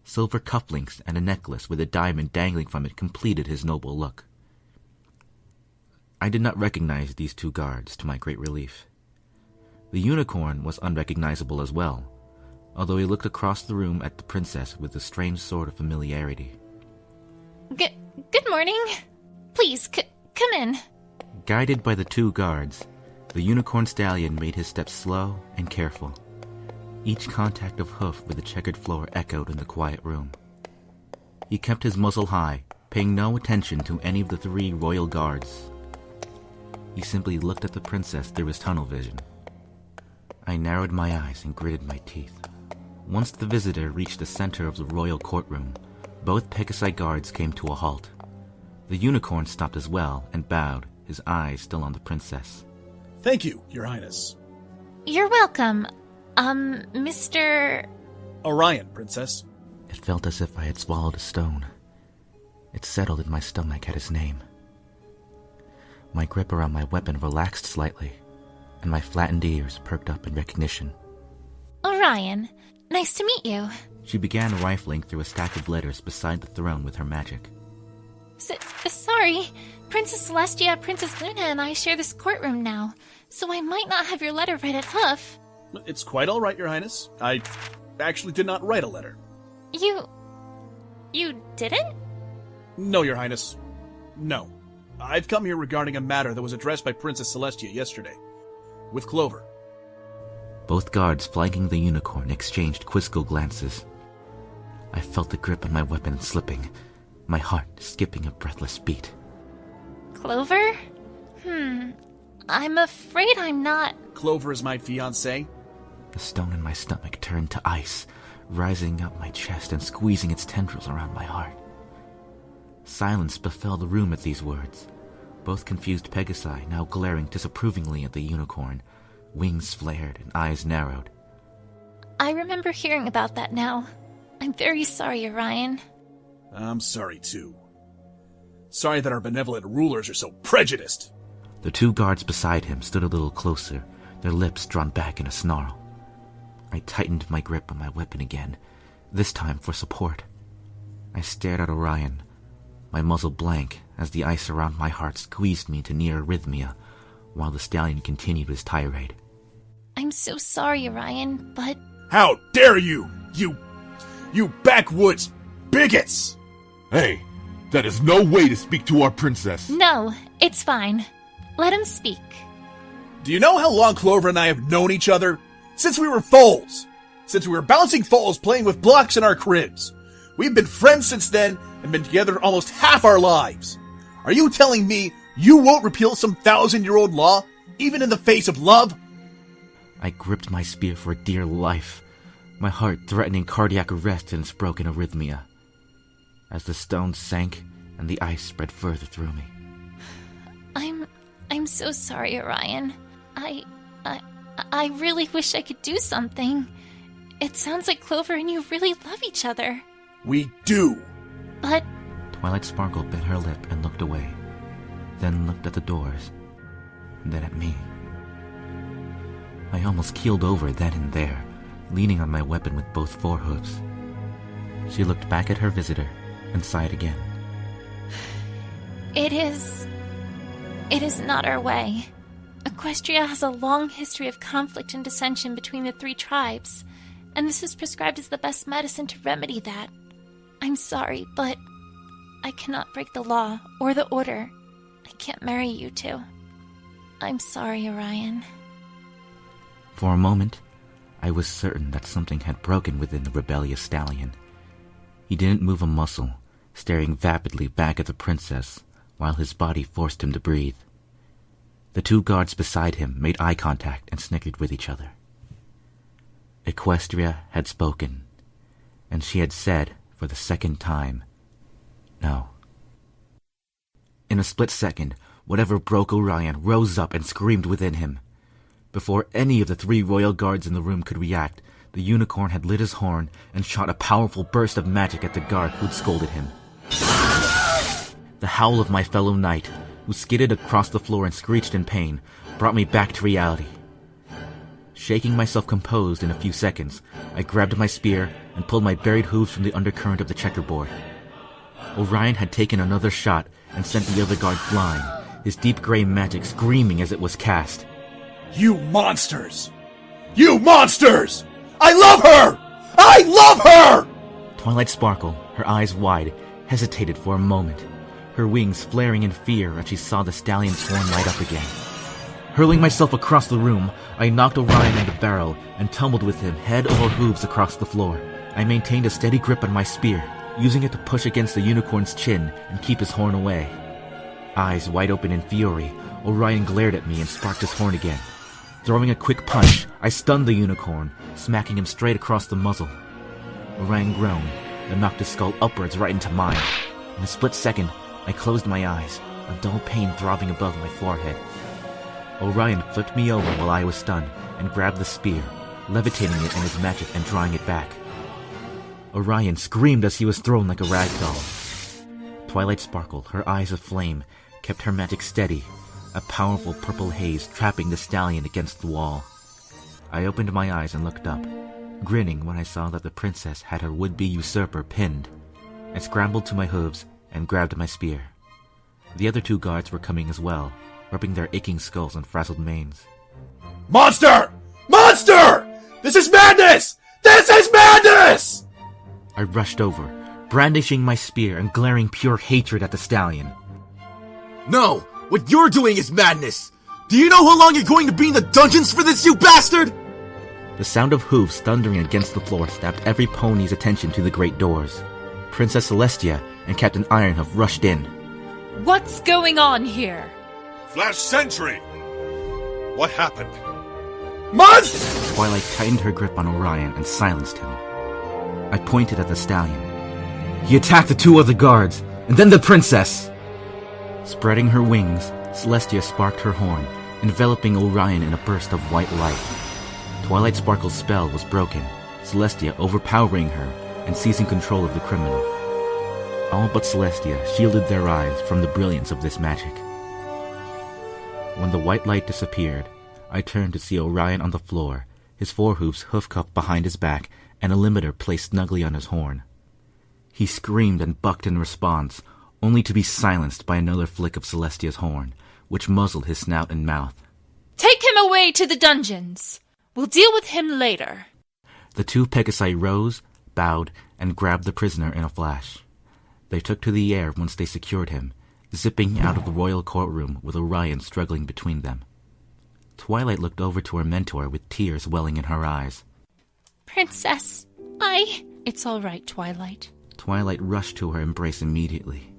Silver cufflinks and a necklace with a diamond dangling from it completed his noble look. I did not recognize these 2 guards, to my great relief. The unicorn was unrecognizable as well, although he looked across the room at the princess with a strange sort of familiarity.
Good morning. Please, come in.
Guided by the 2 guards, the unicorn stallion made his steps slow and careful. Each contact of hoof with the checkered floor echoed in the quiet room. He kept his muzzle high, paying no attention to any of the 3 royal guards. He simply looked at the princess through his tunnel vision. I narrowed my eyes and gritted my teeth. Once the visitor reached the center of the royal courtroom, both Pegasi guards came to a halt. The unicorn stopped as well and bowed, his eyes still on the princess.
Thank you, Your Highness.
You're welcome, Mr.
Orion, Princess.
It felt as if I had swallowed a stone. It settled in my stomach at his name. My grip around my weapon relaxed slightly, and my flattened ears perked up in recognition.
Orion, nice to meet you.
She began rifling through a stack of letters beside the throne with her magic.
Sorry, Princess Celestia, Princess Luna, and I share this courtroom now, so I might not have your letter read at Hoof.
It's quite all right, Your Highness. I actually did not write a letter.
You didn't?
No, Your Highness. No. I've come here regarding a matter that was addressed by Princess Celestia yesterday. With Clover.
Both guards flanking the unicorn exchanged quizzical glances. I felt the grip on my weapon slipping, my heart skipping a breathless beat.
Clover? I'm afraid I'm not...
Clover is my fiancée.
The stone in my stomach turned to ice, rising up my chest and squeezing its tendrils around my heart. Silence befell the room at these words. Both confused Pegasi now glaring disapprovingly at the unicorn, wings flared and eyes narrowed.
I remember hearing about that now. I'm very sorry, Orion.
I'm sorry, too. Sorry that our benevolent rulers are so prejudiced.
The two guards beside him stood a little closer, their lips drawn back in a snarl. I tightened my grip on my weapon again, this time for support. I stared at Orion, my muzzle blank as the ice around my heart squeezed me to near arrhythmia, while the stallion continued his tirade.
I'm so sorry, Orion, but...
How dare you! You backwoods bigots!
Hey, that is no way to speak to our princess.
No, it's fine. Let him speak.
Do you know how long Clover and I have known each other? Since we were foals. Since we were bouncing foals playing with blocks in our cribs. We've been friends since then and been together almost half our lives. Are you telling me you won't repeal some 1,000-year-old law, even in the face of love?
I gripped my spear for dear life, my heart threatening cardiac arrest in its broken arrhythmia. As the stone sank and the ice spread further through me.
I'm so sorry, Orion. I really wish I could do something. It sounds like Clover and you really love each other.
We do.
But...
Twilight Sparkle bit her lip and looked away, then looked at the doors, and then at me. I almost keeled over then and there, leaning on my weapon with both forehoofs. She looked back at her visitor and sighed again.
It is not our way. Equestria has a long history of conflict and dissension between the three tribes, and this is prescribed as the best medicine to remedy that. I'm sorry, but I cannot break the law or the order. I can't marry you two. I'm sorry, Orion.
For a moment, I was certain that something had broken within the rebellious stallion. He didn't move a muscle, staring vapidly back at the princess, while his body forced him to breathe. The two guards beside him made eye contact and snickered with each other. Equestria had spoken, and she had said, for the second time, no. In a split second, whatever broke Orion rose up and screamed within him. Before any of the three royal guards in the room could react, the unicorn had lit his horn and shot a powerful burst of magic at the guard who'd scolded him. The howl of my fellow knight, who skidded across the floor and screeched in pain, brought me back to reality. Shaking myself composed in a few seconds, I grabbed my spear and pulled my buried hooves from the undercurrent of the checkerboard. Orion had taken another shot and sent the other guard flying, his deep gray magic screaming as it was cast.
You monsters! You monsters! I love her! I love her!
Twilight Sparkle, her eyes wide, hesitated for a moment, her wings flaring in fear as she saw the stallion's horn light up again. Hurling myself across the room, I knocked Orion in the barrel and tumbled with him head over hooves across the floor. I maintained a steady grip on my spear, using it to push against the unicorn's chin and keep his horn away. Eyes wide open in fury, Orion glared at me and sparked his horn again. Throwing a quick punch, I stunned the unicorn, smacking him straight across the muzzle. Orion groaned and knocked his skull upwards right into mine. In a split second, I closed my eyes, a dull pain throbbing above my forehead. Orion flipped me over while I was stunned and grabbed the spear, levitating it in his magic and drawing it back. Orion screamed as he was thrown like a rag doll. Twilight Sparkle, her eyes aflame, kept her magic steady, a powerful purple haze trapping the stallion against the wall. I opened my eyes and looked up, grinning when I saw that the princess had her would-be usurper pinned. I scrambled to my hooves and grabbed my spear. The other two guards were coming as well, rubbing their aching skulls and frazzled manes.
Monster! Monster! This is madness! This is madness!
I rushed over, brandishing my spear and glaring pure hatred at the stallion.
No! What you're doing is madness! Do you know how long you're going to be in the dungeons for this, you bastard?"
The sound of hooves thundering against the floor snapped every pony's attention to the great doors. Princess Celestia and Captain Ironhoof rushed in.
What's going on here?
Flash Sentry! What happened?
Month!
Twilight tightened her grip on Orion and silenced him. I pointed at the stallion. He attacked the two other guards, and then the princess! Spreading her wings, Celestia sparked her horn, enveloping Orion in a burst of white light. Twilight Sparkle's spell was broken, Celestia overpowering her and seizing control of the criminal. All but Celestia shielded their eyes from the brilliance of this magic. When the white light disappeared, I turned to see Orion on the floor, his forehoofs hoof-cuffed behind his back and a limiter placed snugly on his horn. He screamed and bucked in response, only to be silenced by another flick of Celestia's horn, which muzzled his snout and mouth.
Take him away to the dungeons. We'll deal with him later.
The two Pegasi rose, bowed, and grabbed the prisoner in a flash. They took to the air once they secured him, zipping out of the royal courtroom with Orion struggling between them. Twilight looked over to her mentor with tears welling in her eyes.
Princess, It's all right, Twilight.
Twilight rushed to her embrace immediately,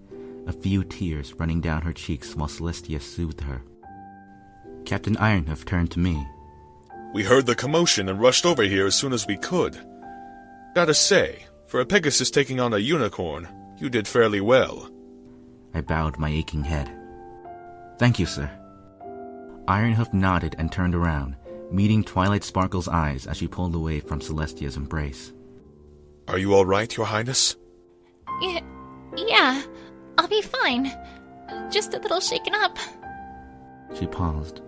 a few tears running down her cheeks while Celestia soothed her. Captain Ironhoof turned to me.
We heard the commotion and rushed over here as soon as we could. Gotta say, for a Pegasus taking on a unicorn, you did fairly well.
I bowed my aching head. Thank you, sir. Ironhoof nodded and turned around, meeting Twilight Sparkle's eyes as she pulled away from Celestia's embrace.
Are you all right, Your Highness?
Yeah, I'll be fine. Just a little shaken up.
She paused,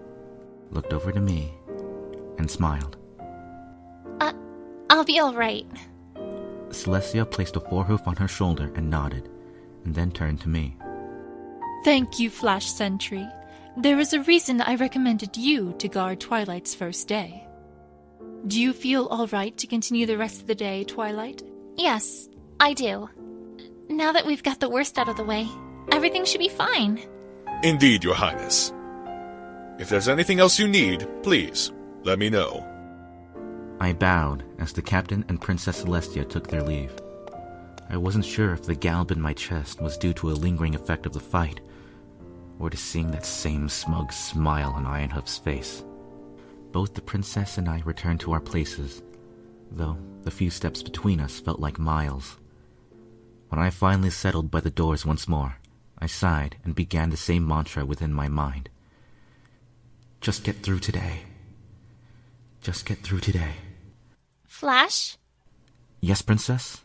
looked over to me, and smiled.
I'll be all right.
Celestia placed a forehoof on her shoulder and nodded, and then turned to me.
Thank you, Flash Sentry. There is a reason I recommended you to guard Twilight's first day. Do you feel all right to continue the rest of the day, Twilight?
Yes, I do. Now that we've got the worst out of the way, everything should be fine.
Indeed, Your Highness. If there's anything else you need, please, let me know.
I bowed as the captain and Princess Celestia took their leave. I wasn't sure if the gallop in my chest was due to a lingering effect of the fight, or to seeing that same smug smile on Ironhoof's face. Both the princess and I returned to our places, though the few steps between us felt like miles. When I finally settled by the doors once more, I sighed and began the same mantra within my mind. Just get through today. Just get through today.
Flash?
Yes, Princess?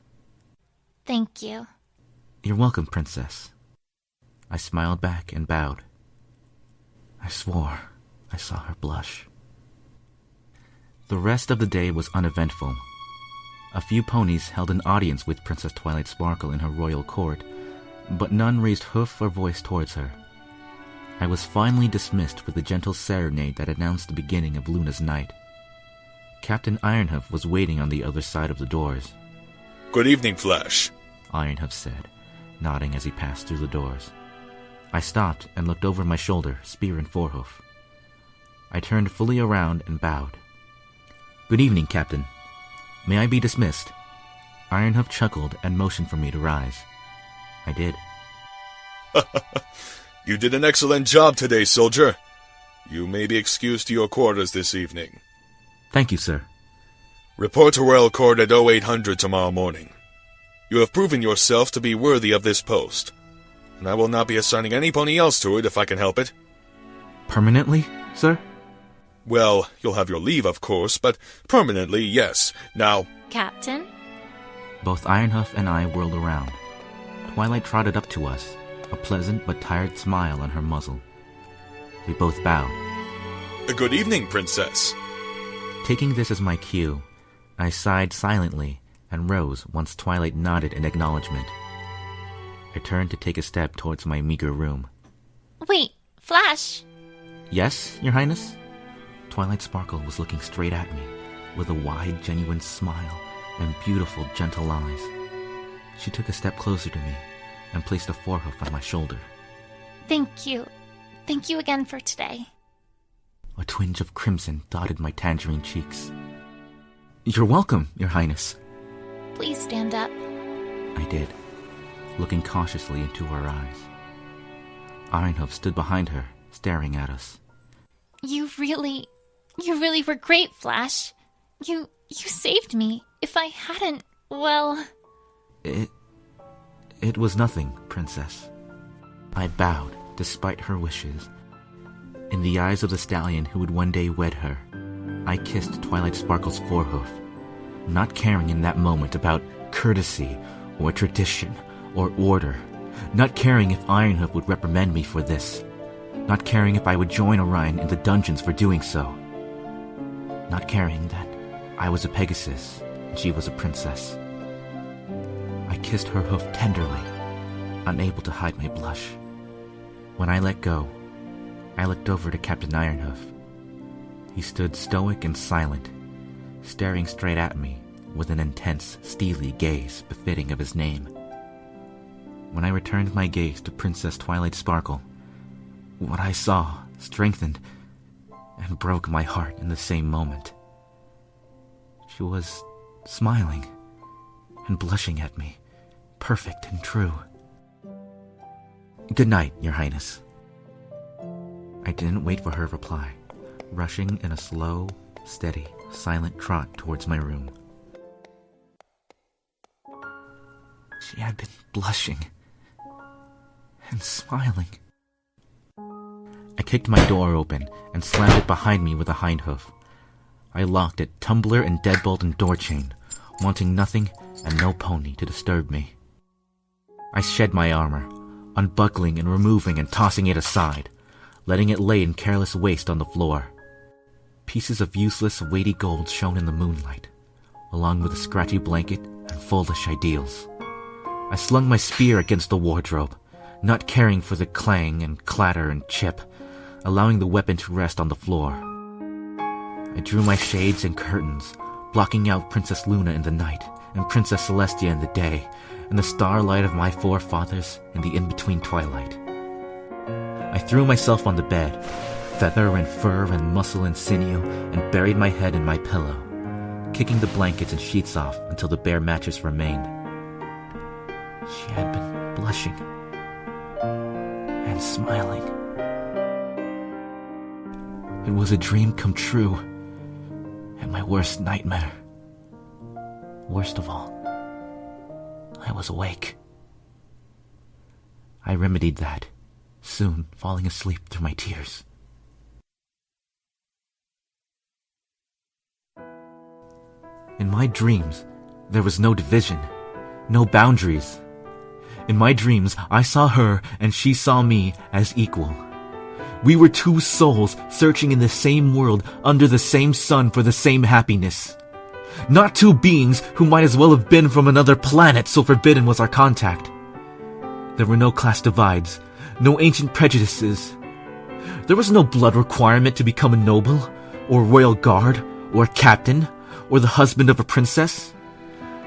Thank you.
You're welcome, Princess. I smiled back and bowed. I swore I saw her blush. The rest of the day was uneventful. A few ponies held an audience with Princess Twilight Sparkle in her royal court, but none raised hoof or voice towards her. I was finally dismissed with a gentle serenade that announced the beginning of Luna's night. Captain Ironhoof was waiting on the other side of the doors.
Good evening, Flash,
Ironhoof said, nodding as he passed through the doors. I stopped and looked over my shoulder, spear and forehoof. I turned fully around and bowed. Good evening, Captain. May I be dismissed? Ironhoof chuckled and motioned for me to rise. I did.
You did an excellent job today, soldier. You may be excused to your quarters this evening.
Thank you, sir.
Report to Royal Court at 0800 tomorrow morning. You have proven yourself to be worthy of this post, and I will not be assigning any pony else to it if I can help it.
Permanently, sir?
Well, you'll have your leave, of course, but permanently, yes. Now...
Captain?
Both Ironhoof and I whirled around. Twilight trotted up to us, a pleasant but tired smile on her muzzle. We both bowed.
Good evening, Princess.
Taking this as my cue, I sighed silently and rose once Twilight nodded in acknowledgement. I turned to take a step towards my meager room.
Wait, Flash!
Yes, Your Highness? Twilight Sparkle was looking straight at me, with a wide, genuine smile and beautiful, gentle eyes. She took a step closer to me and placed a forehoof on my shoulder.
Thank you. Thank you again for today.
A twinge of crimson dotted my tangerine cheeks. You're welcome, Your Highness.
Please stand up.
I did, looking cautiously into her eyes. Ironhoof stood behind her, staring at us.
You really were great, Flash. You saved me. If I hadn't, well...
It was nothing, Princess. I bowed, despite her wishes. In the eyes of the stallion who would one day wed her, I kissed Twilight Sparkle's forehoof, not caring in that moment about courtesy or tradition or order, not caring if Ironhoof would reprimand me for this, not caring if I would join Orion in the dungeons for doing so, not caring that I was a Pegasus and she was a princess. I kissed her hoof tenderly, unable to hide my blush. When I let go, I looked over to Captain Ironhoof. He stood stoic and silent, staring straight at me with an intense, steely gaze befitting of his name. When I returned my gaze to Princess Twilight Sparkle, what I saw strengthened and broke my heart in the same moment. She was smiling and blushing at me, perfect and true. Good night, Your Highness. I didn't wait for her reply, rushing in a slow, steady, silent trot towards my room. She had been blushing and smiling. I kicked my door open and slammed it behind me with a hind hoof. I locked it, tumbler and deadbolt and door chain, wanting nothing and no pony to disturb me. I shed my armor, unbuckling and removing and tossing it aside, letting it lay in careless waste on the floor. Pieces of useless, weighty gold shone in the moonlight, along with a scratchy blanket and foolish ideals. I slung my spear against the wardrobe, not caring for the clang and clatter and chip, allowing the weapon to rest on the floor. I drew my shades and curtains, blocking out Princess Luna in the night and Princess Celestia in the day, and the starlight of my forefathers in the in-between twilight. I threw myself on the bed, feather and fur and muscle and sinew, and buried my head in my pillow, kicking the blankets and sheets off until the bare mattress remained. She had been blushing and smiling. It was a dream come true, and my worst nightmare. Worst of all, I was awake. I remedied that, soon falling asleep through my tears. In my dreams, there was no division, no boundaries. In my dreams, I saw her and she saw me as equal. We were two souls searching in the same world under the same sun for the same happiness. Not two beings who might as well have been from another planet, so forbidden was our contact. There were no class divides, no ancient prejudices. There was no blood requirement to become a noble, or royal guard, or a captain, or the husband of a princess.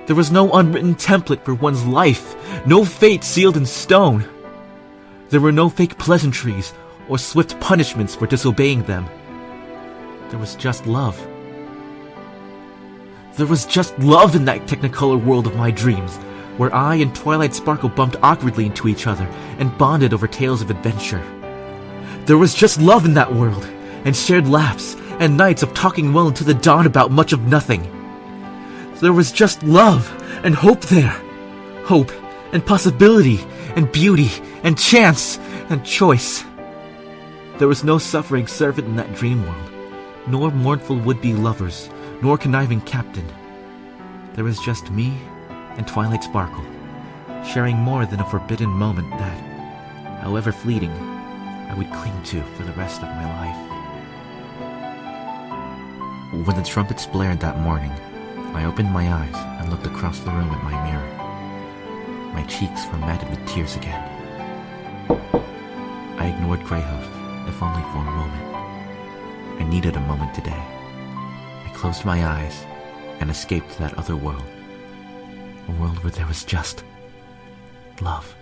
There was no unwritten template for one's life, no fate sealed in stone. There were no fake pleasantries or swift punishments for disobeying them. There was just love. There was just love in that technicolor world of my dreams, where I and Twilight Sparkle bumped awkwardly into each other and bonded over tales of adventure. There was just love in that world, and shared laughs and nights of talking well into the dawn about much of nothing. There was just love and hope there. Hope and possibility and beauty and chance and choice. There was no suffering servant in that dream world, nor mournful would-be lovers, nor conniving captain. There was just me and Twilight Sparkle, sharing more than a forbidden moment that, however fleeting, I would cling to for the rest of my life. When the trumpets blared that morning, I opened my eyes and looked across the room at my mirror. My cheeks were matted with tears again. I ignored Greyhoof, if only for a moment. I needed a moment today. I closed my eyes and escaped to that other world. A world where there was just love.